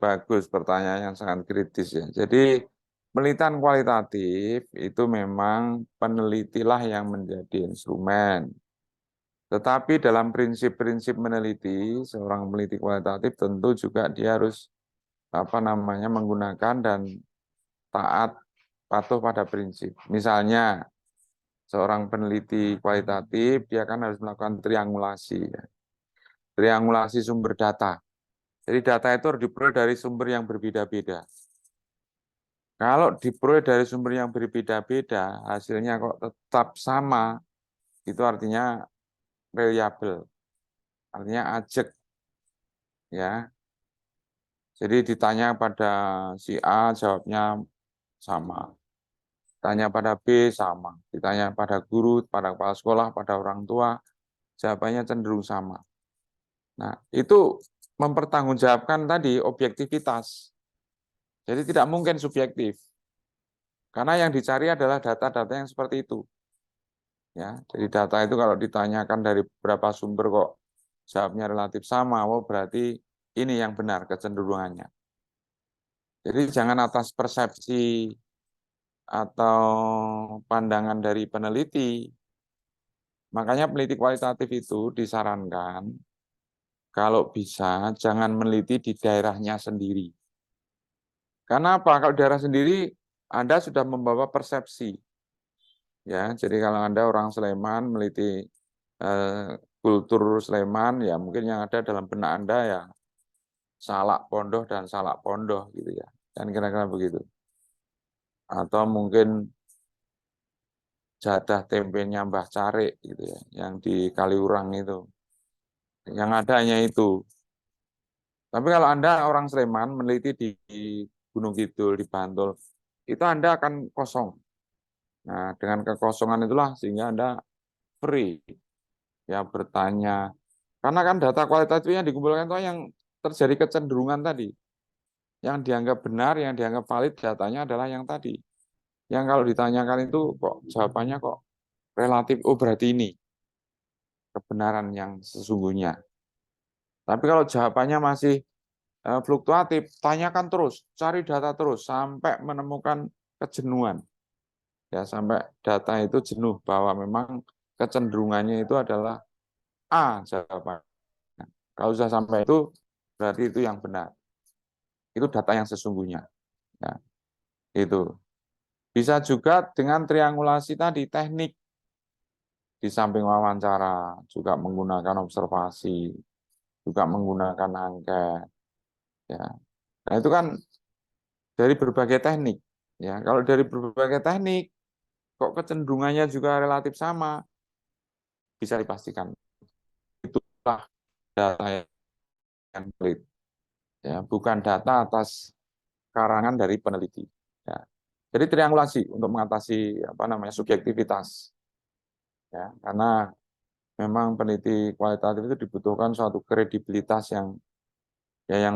bagus. Pertanyaan yang sangat kritis ya. Jadi penelitian kualitatif itu memang penelitilah yang menjadi instrumen. Tetapi dalam prinsip-prinsip meneliti, seorang peneliti kualitatif tentu juga dia harus menggunakan dan taat patuh pada prinsip. Misalnya seorang peneliti kualitatif dia kan harus melakukan triangulasi, ya. Triangulasi sumber data. Jadi data itu harus diperoleh dari sumber yang berbeda-beda. Kalau diperoleh dari sumber yang berbeda-beda, hasilnya kok tetap sama, itu artinya reliable, artinya ajek, ya. Jadi ditanya pada si A, jawabnya sama. Ditanya pada B, sama. Ditanya pada guru, pada kepala sekolah, pada orang tua, jawabannya cenderung sama. Nah, itu mempertanggungjawabkan tadi objektivitas. Jadi tidak mungkin subjektif. Karena yang dicari adalah data-data yang seperti itu. Ya, jadi data itu kalau ditanyakan dari beberapa sumber kok jawabnya relatif sama, oh berarti ini yang benar kecenderungannya. Jadi jangan atas persepsi atau pandangan dari peneliti. Makanya peneliti kualitatif itu disarankan kalau bisa jangan meneliti di daerahnya sendiri. Karena apa? Kalau daerah sendiri Anda sudah membawa persepsi. Ya, jadi kalau Anda orang Sleman meneliti kultur Sleman, ya mungkin yang ada dalam benak Anda ya Salak Pondoh dan Salak Pondoh gitu ya. Kan kira-kira begitu. Atau mungkin jadah tempenya Mbah Carik gitu ya, yang di Kaliurang itu. Yang ada hanya itu. Tapi kalau Anda orang Sleman meneliti di Gunung Kidul, di Bantul, itu Anda akan kosong. Nah, dengan kekosongan itulah sehingga Anda free ya bertanya. Karena kan data kualitatif yang dikumpulkan itu yang terjadi kecenderungan tadi. Yang dianggap benar, yang dianggap valid datanya adalah yang tadi. Yang kalau ditanyakan itu kok jawabannya kok relatif, oh berarti ini kebenaran yang sesungguhnya. Tapi kalau jawabannya masih fluktuatif, tanyakan terus, cari data terus sampai menemukan kejenuhan. Ya, sampai data itu jenuh bahwa memang kecenderungannya itu adalah A jawabannya. Kalau sudah sampai itu berarti itu yang benar. Itu data yang sesungguhnya. Ya, itu. Bisa juga dengan triangulasi tadi teknik di samping wawancara juga menggunakan observasi, juga menggunakan angket. Ya. Nah, itu kan dari berbagai teknik. Ya, kalau dari berbagai teknik kok kecenderungannya juga relatif sama, bisa dipastikan itulah data yang valid. Ya, bukan data atas karangan dari peneliti. Ya. Jadi triangulasi untuk mengatasi subjektivitas. Ya, karena memang peneliti kualitatif itu dibutuhkan suatu kredibilitas yang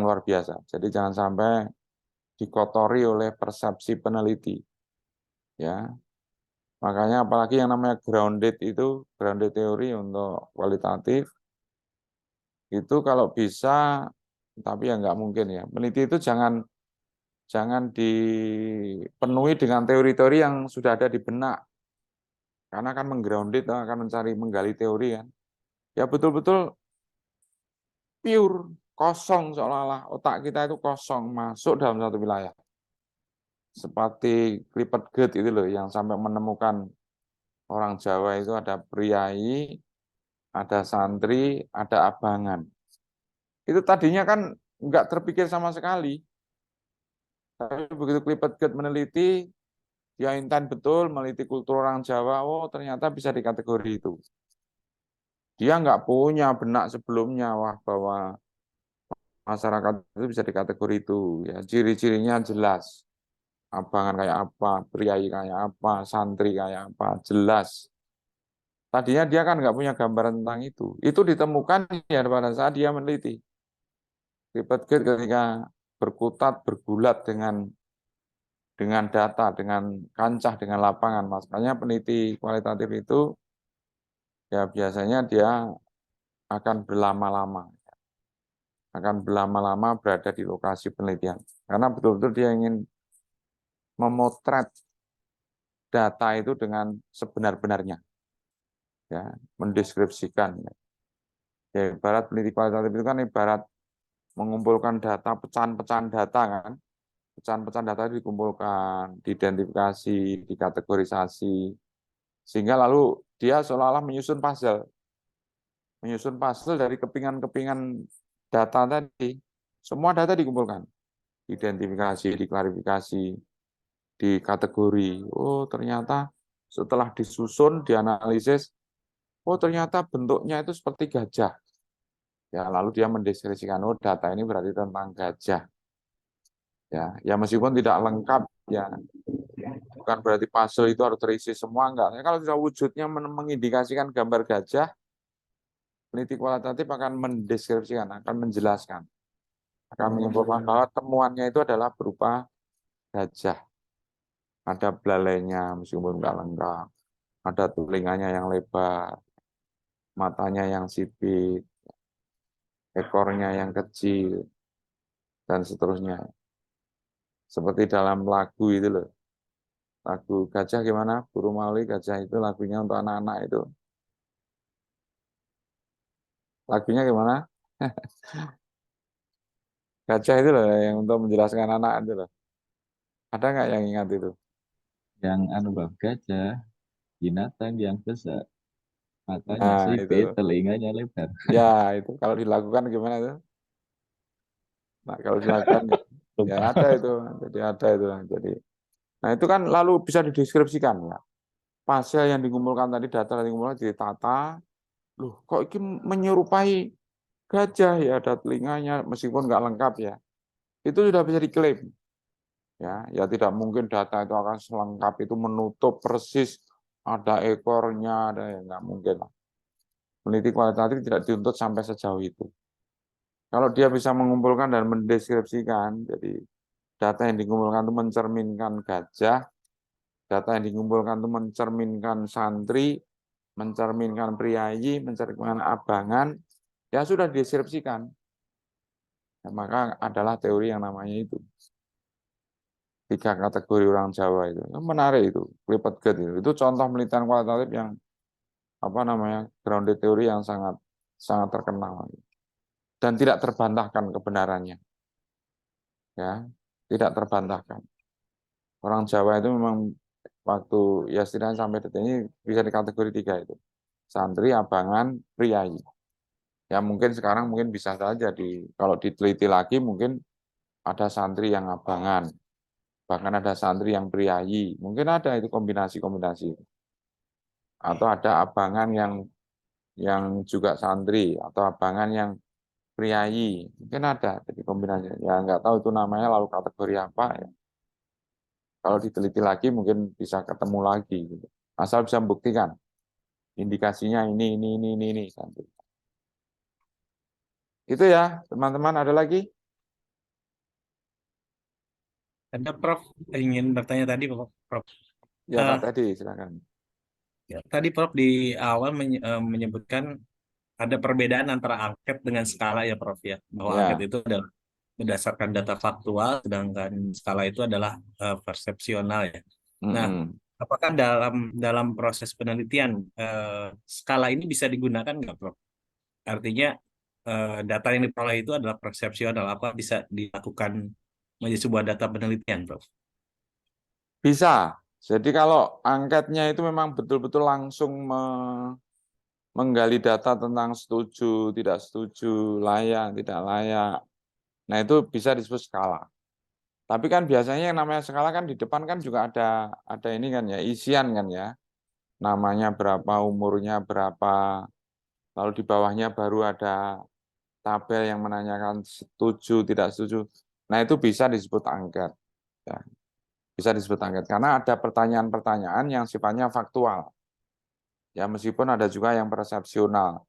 luar biasa. Jadi jangan sampai dikotori oleh persepsi peneliti. Ya, makanya apalagi yang namanya grounded teori untuk kualitatif itu kalau bisa, tapi ya nggak mungkin ya. Peneliti itu jangan dipenuhi dengan teori-teori yang sudah ada di benak. Karena kan menggrounded akan menggali teori kan. Ya betul-betul pure, kosong seolah-olah otak kita itu kosong masuk dalam satu wilayah. Seperti Clifford Geertz itu loh yang sampai menemukan orang Jawa itu ada priai, ada santri, ada abangan. Itu tadinya kan nggak terpikir sama sekali. Tapi begitu Clifford Geertz meneliti, dia intent betul meneliti kultur orang Jawa, oh ternyata bisa di kategori itu. Dia nggak punya benak sebelumnya bahwa masyarakat itu bisa di kategori itu. Ya, ciri-cirinya jelas. Abangan kayak apa, priai kayak apa, santri kayak apa, jelas. Tadinya dia kan nggak punya gambaran tentang itu. Itu ditemukan ya pada saat dia meneliti. Clifford Geertz ketika berkutat, bergulat dengan data, dengan kancah, dengan lapangan. Makanya peneliti kualitatif itu ya biasanya dia akan berlama-lama berada di lokasi penelitian. Karena betul-betul dia ingin memotret data itu dengan sebenar-benarnya. Ya, mendeskripsikan. Ya, ibarat peneliti kualitatif itu kan ibarat mengumpulkan data, pecahan-pecahan data kan. Pecahan-pecahan data dikumpulkan, diidentifikasi, dikategorisasi, sehingga lalu dia seolah-olah menyusun puzzle dari kepingan-kepingan data tadi. Semua data dikumpulkan, identifikasi, diklarifikasi, di kategori. Oh, ternyata setelah disusun, dianalisis, oh ternyata bentuknya itu seperti gajah. Ya, lalu dia mendeskripsikan, oh data ini berarti tentang gajah. Ya meskipun tidak lengkap, ya bukan berarti puzzle itu harus terisi semua, enggak. Ya, kalau sudah wujudnya mengindikasikan gambar gajah, peneliti kualitatif akan mendeskripsikan, akan menjelaskan, akan menyimpulkan bahwa temuannya itu adalah berupa gajah. Ada belalainya meskipun enggak lengkap, ada telinganya yang lebar, matanya yang sipit, ekornya yang kecil, dan seterusnya. Seperti dalam lagu itu loh. Lagu gajah gimana? Burung Mauli gajah itu lagunya untuk anak-anak itu. Lagunya gimana? Gajah itu loh yang untuk menjelaskan anak itu loh. Ada nggak yang ingat itu? Yang anu bab gajah, binatang yang besar, matanya Nah, sipit, itu. telinganya lebar. Ya, itu kalau dilakukan gimana itu? Nah, kalau dilakukan ya ada itu. Jadi ada itu. Jadi nah itu kan lalu bisa dideskripsikan ya. Pasal yang dikumpulkan tadi, data yang dikumpulkan ditata. Loh, kok ini menyerupai gajah ya, ada telinganya meskipun nggak lengkap ya. Itu sudah bisa diklaim. Ya tidak mungkin data itu akan selengkap itu menutup persis ada ekornya, ada ya nggak mungkin lah. Peneliti kualitatif tidak dituntut sampai sejauh itu. Kalau dia bisa mengumpulkan dan mendeskripsikan, jadi data yang dikumpulkan itu mencerminkan gajah, data yang dikumpulkan itu mencerminkan santri, mencerminkan priayi, mencerminkan abangan, ya sudah dideskripsikan. Ya, maka adalah teori yang namanya itu. 3 kategori orang Jawa itu. Menarik itu, Clifford Gate itu. Itu contoh penelitian kualitatif yang grounded teori yang sangat sangat terkenal dan tidak terbantahkan kebenarannya. Ya, tidak terbantahkan. Orang Jawa itu memang waktu ya setidaknya sampai detik ini bisa di kategori 3 itu. Santri, abangan, priayi. Ya mungkin sekarang mungkin bisa saja kalau diteliti lagi mungkin ada santri yang abangan, bahkan ada santri yang priayi, mungkin ada itu kombinasi-kombinasi. Atau ada abangan yang juga santri, atau abangan yang priayi, mungkin ada. Jadi kombinasi. Ya nggak tahu itu namanya lalu kategori apa. Ya. Kalau diteliti lagi mungkin bisa ketemu lagi. Gitu. Asal bisa membuktikan indikasinya ini. Santri. Itu ya teman-teman, ada lagi? Ada Prof, ingin bertanya tadi Prof. Ya Eh, Pak tadi silakan. ya, tadi Prof di awal menyebutkan ada perbedaan antara angket dengan skala ya Prof ya, bahwa angket Ya, itu adalah berdasarkan data faktual, sedangkan skala itu adalah persepsional ya. Nah, apakah dalam proses penelitian skala ini bisa digunakan nggak Prof? Artinya data yang diperoleh itu adalah persepsional, apa bisa dilakukan menjadi sebuah data penelitian Prof? bisa. Jadi kalau angketnya itu memang betul-betul langsung menggali data tentang setuju, tidak setuju, layak, tidak layak. Nah itu bisa disebut skala. Tapi kan biasanya yang namanya skala kan di depan kan juga ada ini kan ya, isian kan ya. Namanya berapa, umurnya berapa, lalu di bawahnya baru ada tabel yang menanyakan setuju, tidak setuju. Nah itu bisa disebut angket. Ya. Bisa disebut angket karena ada pertanyaan-pertanyaan yang sifatnya faktual. Ya meskipun ada juga yang persepsional.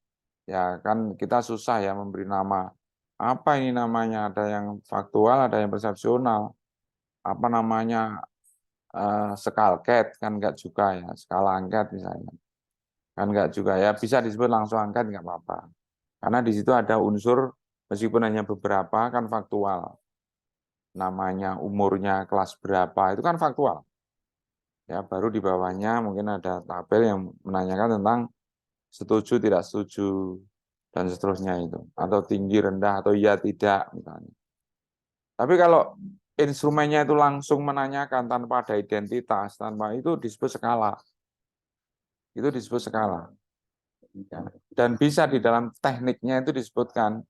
Ya kan kita susah ya memberi nama. Apa ini namanya? Ada yang faktual, ada yang persepsional. Apa namanya? Skalket kan enggak juga ya. Skala angket misalnya. Kan enggak juga ya. Bisa disebut langsung angket enggak apa-apa. Karena di situ ada unsur meskipun hanya beberapa kan faktual. Namanya, umurnya, kelas berapa itu kan faktual. Ya, baru di bawahnya mungkin ada tabel yang menanyakan tentang setuju, tidak setuju, dan seterusnya itu. Atau tinggi, rendah, atau iya, tidak, misalnya. Tapi kalau instrumennya itu langsung menanyakan tanpa ada identitas, tanpa itu disebut skala. Itu disebut skala. Ya. Dan bisa di dalam tekniknya itu disebutkan,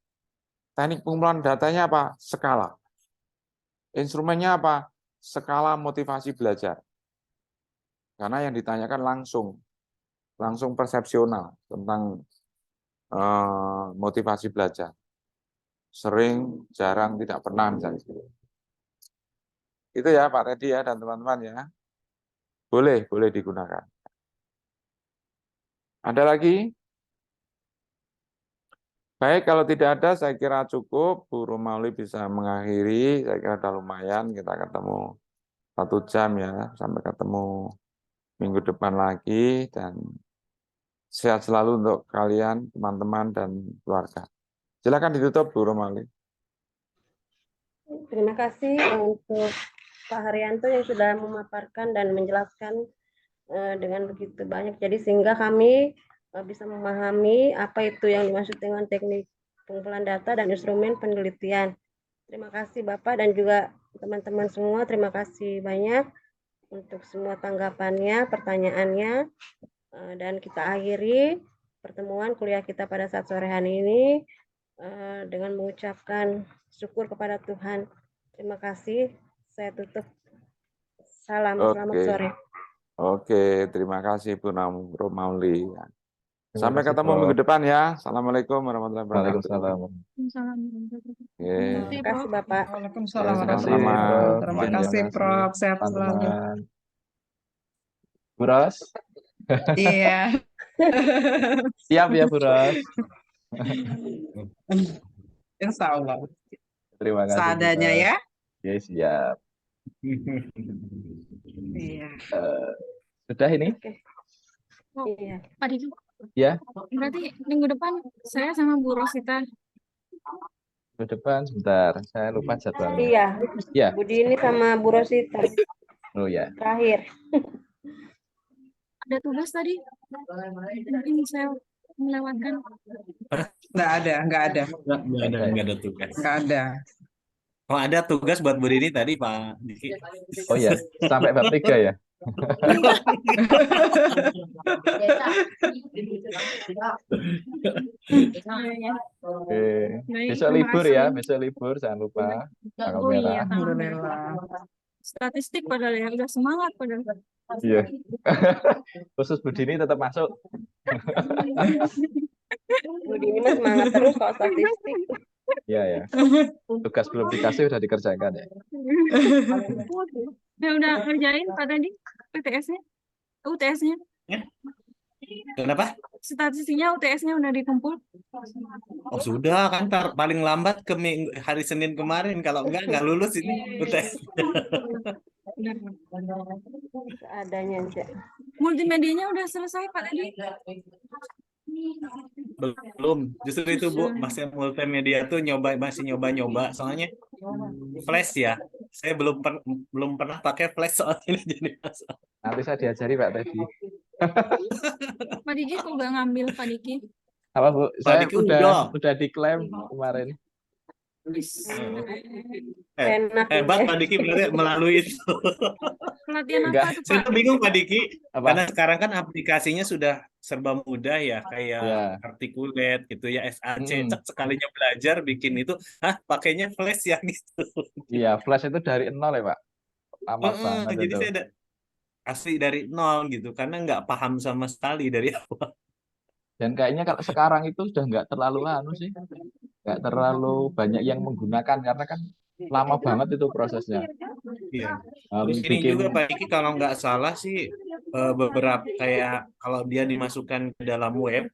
teknik pengumpulan datanya apa? Skala. Instrumennya apa? skala motivasi belajar. Karena yang ditanyakan langsung persepsional tentang motivasi belajar. Sering, jarang, tidak pernah misalnya. Itu ya Pak Teddy ya dan teman-teman ya. Boleh digunakan. Ada lagi? Baik, kalau tidak ada saya kira cukup. Bu Romauli bisa mengakhiri. Saya kira sudah lumayan. Kita ketemu 1 jam ya. Sampai ketemu minggu depan lagi. Dan sehat selalu untuk kalian, teman-teman, dan keluarga. Silakan ditutup Bu Romauli. Terima kasih untuk Pak Haryanto yang sudah memaparkan dan menjelaskan dengan begitu banyak. Jadi sehingga kami bisa memahami apa itu yang dimaksud dengan teknik pengumpulan data dan instrumen penelitian. Terima kasih Bapak dan juga teman-teman semua. Terima kasih banyak untuk semua tanggapannya, pertanyaannya. Dan kita akhiri pertemuan kuliah kita pada saat sore hari ini dengan mengucapkan syukur kepada Tuhan. Terima kasih. Saya tutup. Salam, selamat sore. Oke, terima kasih Bu Romauli. Terima Sampai kasih, ketemu Prof. minggu depan ya. Assalamualaikum warahmatullahi wabarakatuh. Waalaikumsalam. Oke. Terima kasih Bapak. Waalaikumsalam Ya, warahmatullahi sama-sama. wabarakatuh. Terima Terima kasih kasih. Prof. Sehat selalu. Teman-teman. Bu Ros, Iya. siap ya Bu Ros. Insya Allah. Terima kasih Bu Seadanya Ros. ya. Ya, siap. Iya. Sudah ini? Oke. Oh, Iya. Pak Diki, Ya, berarti minggu depan saya sama Bu Rosita. ke depan sebentar. Saya lupa jadwalnya. Iya. Ya. Bu Dini sama Bu Rosita Oh ya. terakhir. Ada tugas tadi. Mungkin saya melewatkan. Nggak ada. Nggak ada tugas. Nggak ada. Oh, ada tugas buat Bu Rini tadi, Pak Diki. Oh ya, sampai bab 3 ya. Oke. Baik, Besok terima libur kasih. ya, besok libur jangan lupa. Tanggal Oh iya, merah. tanggal merah. Alhamdulillah. Statistik padahal ya, udah semangat padahal. Iya. Khusus Bu Dini tetap masuk. Bu Dini mah semangat terus kalau statistik. Iya ya. Tugas belum dikasih udah dikerjakan ya. Ya udah ngerjain Pak tadi PTS-nya, UTS-nya, Kenapa? statistiknya UTS-nya udah dikumpul. Oh, sudah kan paling lambat ke hari Senin kemarin. Kalau nggak lulus ini UTS. Seadanya aja. Multimedianya udah selesai Pak tadi. Belum. Justru itu Bu, masih multimedia tuh masih nyoba-nyoba. Soalnya Flash ya. Saya belum pernah pakai Flash soalnya jadi masalah. Nanti saya diajari Pak tadi. Pak Diki kok nggak ngambil Pak Diki? Apa Bu? Pak Saya Diki udah. udah diklaim kemarin. Enak Hebat ya. Pak Diki berarti melalui itu. Pelatihan Enggak. apa tuh Saya Pak? tuh bingung Pak Diki. Apa? Karena sekarang kan aplikasinya sudah serba mudah ya, kayak Ya. Articulate gitu ya, SAC. Hmm. Cek sekalinya belajar bikin itu, pakainya Flash ya gitu. Iya, Flash itu dari 0 ya Pak. Lama banget Jadi itu. saya asli dari nol gitu, karena nggak paham sama sekali dari awal. Dan kayaknya kalau sekarang itu sudah nggak terlalu sih. Nggak terlalu banyak yang menggunakan karena kan lama banget itu prosesnya. Iya. Terus ini Bikin juga Pak Diki kalau nggak salah sih beberapa kayak kalau dia dimasukkan ke dalam web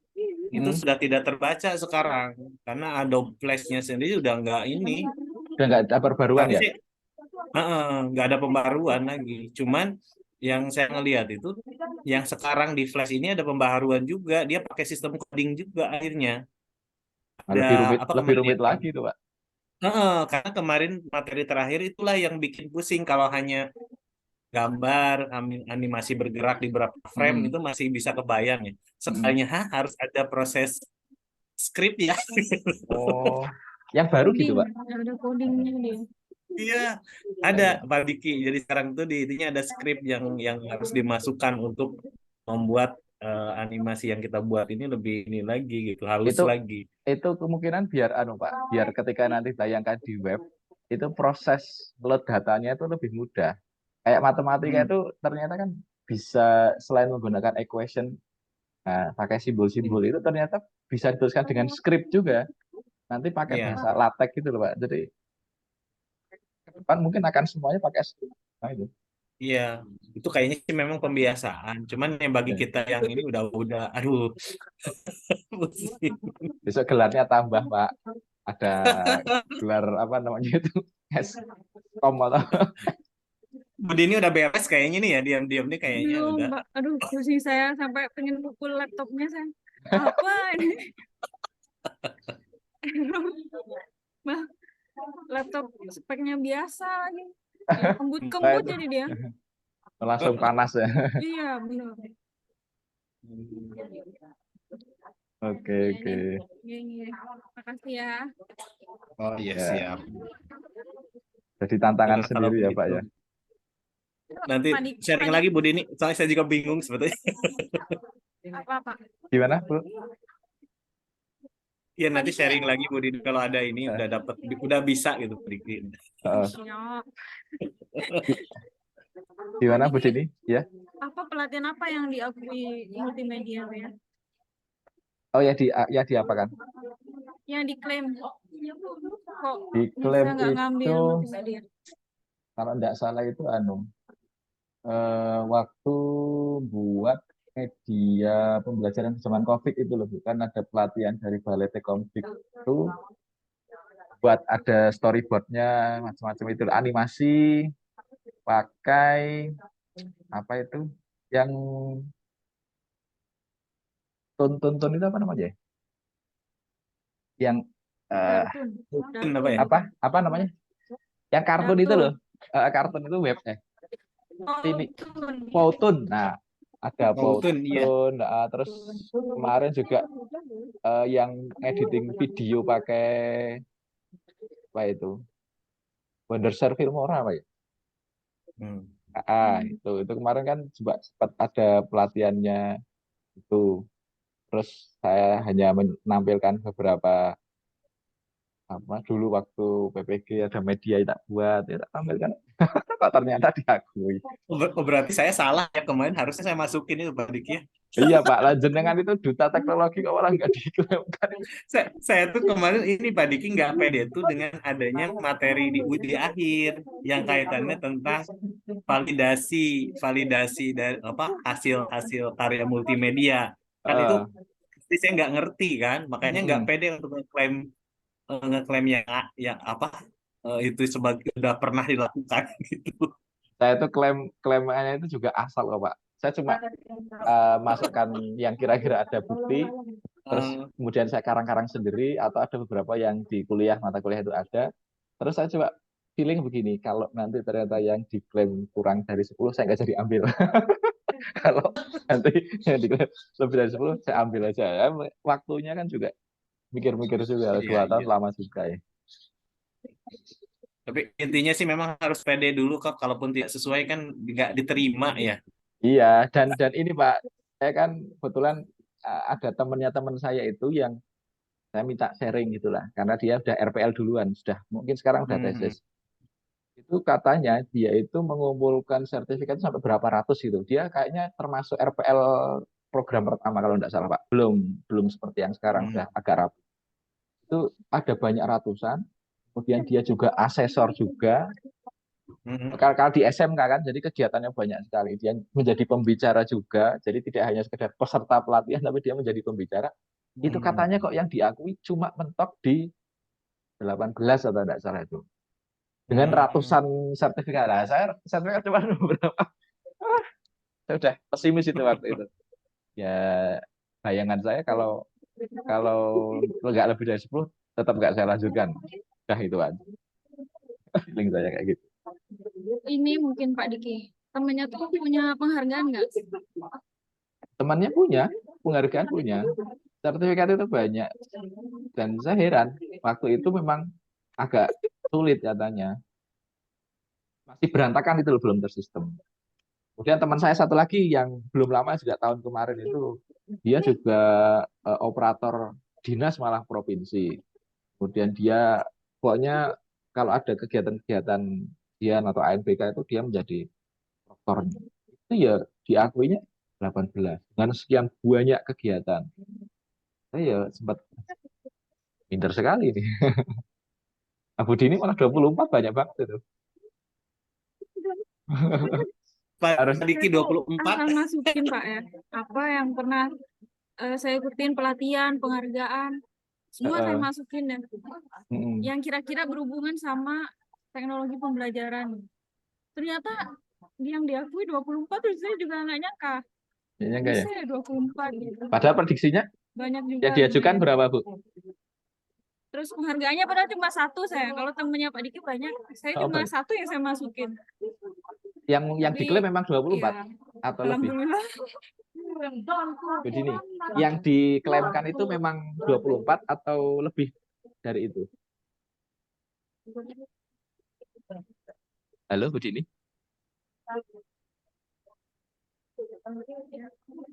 itu sudah tidak terbaca sekarang karena Adobe Flash-nya sendiri udah nggak ini. udah nggak ada perbaruan ya. Harusnya nggak ada pembaruan lagi. Cuman yang saya ngelihat itu yang sekarang di Flash ini ada pembaharuan juga. Dia pakai sistem coding juga akhirnya. Lebih rumit lagi tuh Pak. Karena kemarin materi terakhir itulah yang bikin pusing. Kalau hanya gambar, animasi bergerak di beberapa frame itu masih bisa kebayang ya. Sekalinya harus ada proses script ya. Oh, yang baru gitu Pak. Ada codingnya dia. Iya, ada Pak Diki. Jadi sekarang tuh intinya ada script yang harus dimasukkan untuk membuat animasi yang kita buat ini lebih ini lagi gitu, halus lagi. Itu kemungkinan biar Pak, biar ketika nanti tayangkan di web itu proses load datanya itu lebih mudah. Kayak matematika Hmm. itu ternyata kan bisa selain menggunakan equation, nah, pakai simbol-simbol itu ternyata bisa dituliskan dengan script juga. Nanti pakai Iya, bahasa LaTeX gitu loh Pak. Jadi ke depan mungkin akan semuanya pakai script. Nah, itu. iya. Itu kayaknya sih memang pembiasaan. Cuman yang bagi Ya. kita yang ini udah, aduh, pusing. Besok gelarnya tambah Pak. Ada gelar apa namanya itu? Eskom atau Bu Dini udah beres kayaknya nih ya, diam-diam nih kayaknya Belum, udah. Mbak. Aduh, pusing saya sampai pengen pukul laptopnya saya. Apa ini? Mbak, laptop speknya biasa lagi. Ya, nah, kembut-kembut itu jadi dia. langsung panas ya. Iya, benar. Oke, Ya, oke. ini. Makasih ya. Oh iya, Ya, siap. jadi tantangan Nah, kalau sendiri ya Pak begitu ya. nanti sharing lagi Bu Dini. Soalnya saya juga bingung sebetulnya. Apa-apa? Gimana, Bu? Ya nanti sharing lagi Bu Dini kalau ada ini Eh, udah dapat, udah bisa gitu bikin. Siap. Gimana Bu Dini? Ya. Apa pelatihan apa yang diakui multimedia ya? Oh ya diapakan? Yang diklaim kok bisa Diklaim nggak ngambil itu multimedia? kalau tidak salah itu waktu buat media pembelajaran zaman COVID itu loh, bukan ada pelatihan dari Balai Tekomdik itu buat ada storyboardnya macam-macam itu animasi pakai apa itu yang tuntun itu apa namanya ya? Yang Dartun. Apa ya? apa namanya? Yang kartun itu loh. Kartun itu web ini Dartun. Powtoon. Nah, ada Powtoon, iya. Powtoon. Nah, terus kemarin juga yang editing video pakai apa itu? Wondershare Filmora apa ya? Hmm. Itu kemarin kan juga sempat ada pelatihannya itu. Terus saya hanya menampilkan beberapa apa dulu waktu PPG ada media yang tak buat, ya tak tampilkan. Kok ternyata diakui. Berarti saya salah ya, kemarin harusnya saya masukin itu Pak Diki ya. Iya Pak, lah jenengan itu duta teknologi kok malah nggak diklaimkan. Saya tuh kemarin ini Pak Diki nggak pede tuh dengan adanya materi di akhir yang kaitannya tentang validasi validasi dari apa hasil karya multimedia, kan itu Eh, pasti saya nggak ngerti kan, makanya nggak mm-mm. pede untuk ngeklaim yang apa itu sebagai udah pernah dilakukan gitu. Saya itu klaimnya itu juga asal kok Pak. Saya cuma masukkan yang kira-kira ada bukti, terus Eh, kemudian saya karang-karang sendiri atau ada beberapa yang di kuliah mata kuliah itu ada. Terus saya coba feeling begini, kalau nanti ternyata yang diklaim kurang dari 10 saya nggak jadi ambil. Kalau nanti yang diklaim lebih dari 10 saya ambil aja ya. Waktunya kan juga mikir-mikir juga iya 2 tahun iya. lama juga ya. Tapi intinya sih memang harus pede dulu kok, kalaupun tidak sesuai kan nggak diterima ya. Iya, dan ini Pak, saya kan kebetulan ada temannya teman saya itu yang saya minta sharing gitulah, karena dia udah RPL duluan, sudah mungkin sekarang udah Hmm. tesis. Itu katanya dia itu mengumpulkan sertifikat sampai berapa ratus gitu. Dia kayaknya termasuk RPL program pertama kalau tidak salah Pak. Belum seperti yang sekarang Hmm. udah agak rapi. Itu ada banyak ratusan. Kemudian dia juga asesor juga. Hmm. Kalau di SMK kan, jadi kegiatannya banyak sekali. Dia menjadi pembicara juga, jadi tidak hanya sekedar peserta pelatihan, tapi dia menjadi pembicara. Itu Hmm. katanya kok yang diakui cuma mentok di 18 atau tidak salah itu. Dengan Hmm. ratusan sertifikat. Nah, saya sertifikat cuma beberapa. Saya udah pesimis itu waktu itu. Ya, bayangan saya kalau kalau nggak lebih dari 10, tetap nggak saya lanjutkan. Udah itu aja. Feeling saya kayak gitu. Ini mungkin Pak Diki. Temennya tuh punya penghargaan nggak? Temannya punya, penghargaan punya. Sertifikat itu banyak. Dan saya heran, waktu itu memang agak sulit katanya. Masih berantakan itu loh, belum tersistem. Kemudian teman saya satu lagi yang belum lama juga tahun kemarin itu, dia juga operator dinas malah provinsi. Kemudian dia pokoknya kalau ada kegiatan-kegiatan Dian atau ANBK itu dia menjadi proktornya. Itu ya diakuinya 18 dengan sekian banyak kegiatan. Saya ya sempat pinter sekali nih. Abu Dini malah 24 banyak banget itu. Pak Harus Diki Saya tuh 24. asal masukin Pak ya. Apa yang pernah saya ikutin pelatihan, penghargaan, semua saya eh, masukin ya. Yang kira-kira berhubungan sama teknologi pembelajaran. Ternyata yang diakui 24 terus saya juga nggak nyangka. kayaknya enggak ya. Bisa ya 24 gitu. Padahal prediksinya Banyak juga. yang diajukan berapa, Bu? Terus penghargaannya padahal cuma satu saya. Kalau temennya Pak Diki banyak, saya Oh, cuma baik. satu yang saya masukin. Yang Tapi diklaim memang 24 ya, atau lebih? alhamdulillah. Begini, yang diklaimkan itu memang 24 atau lebih dari itu? Halo, Bu Dini?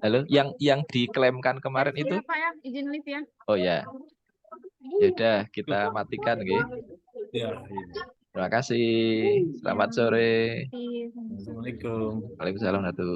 Halo, yang diklaimkan kemarin itu? Ya, Pak ya, izin lift ya. Oh ya, ya udah kita matikan, nggih. Ya, iya. Terima kasih. Selamat sore. Iya. Assalamualaikum. Waalaikumsalam warahmatullahi wabarakatuh.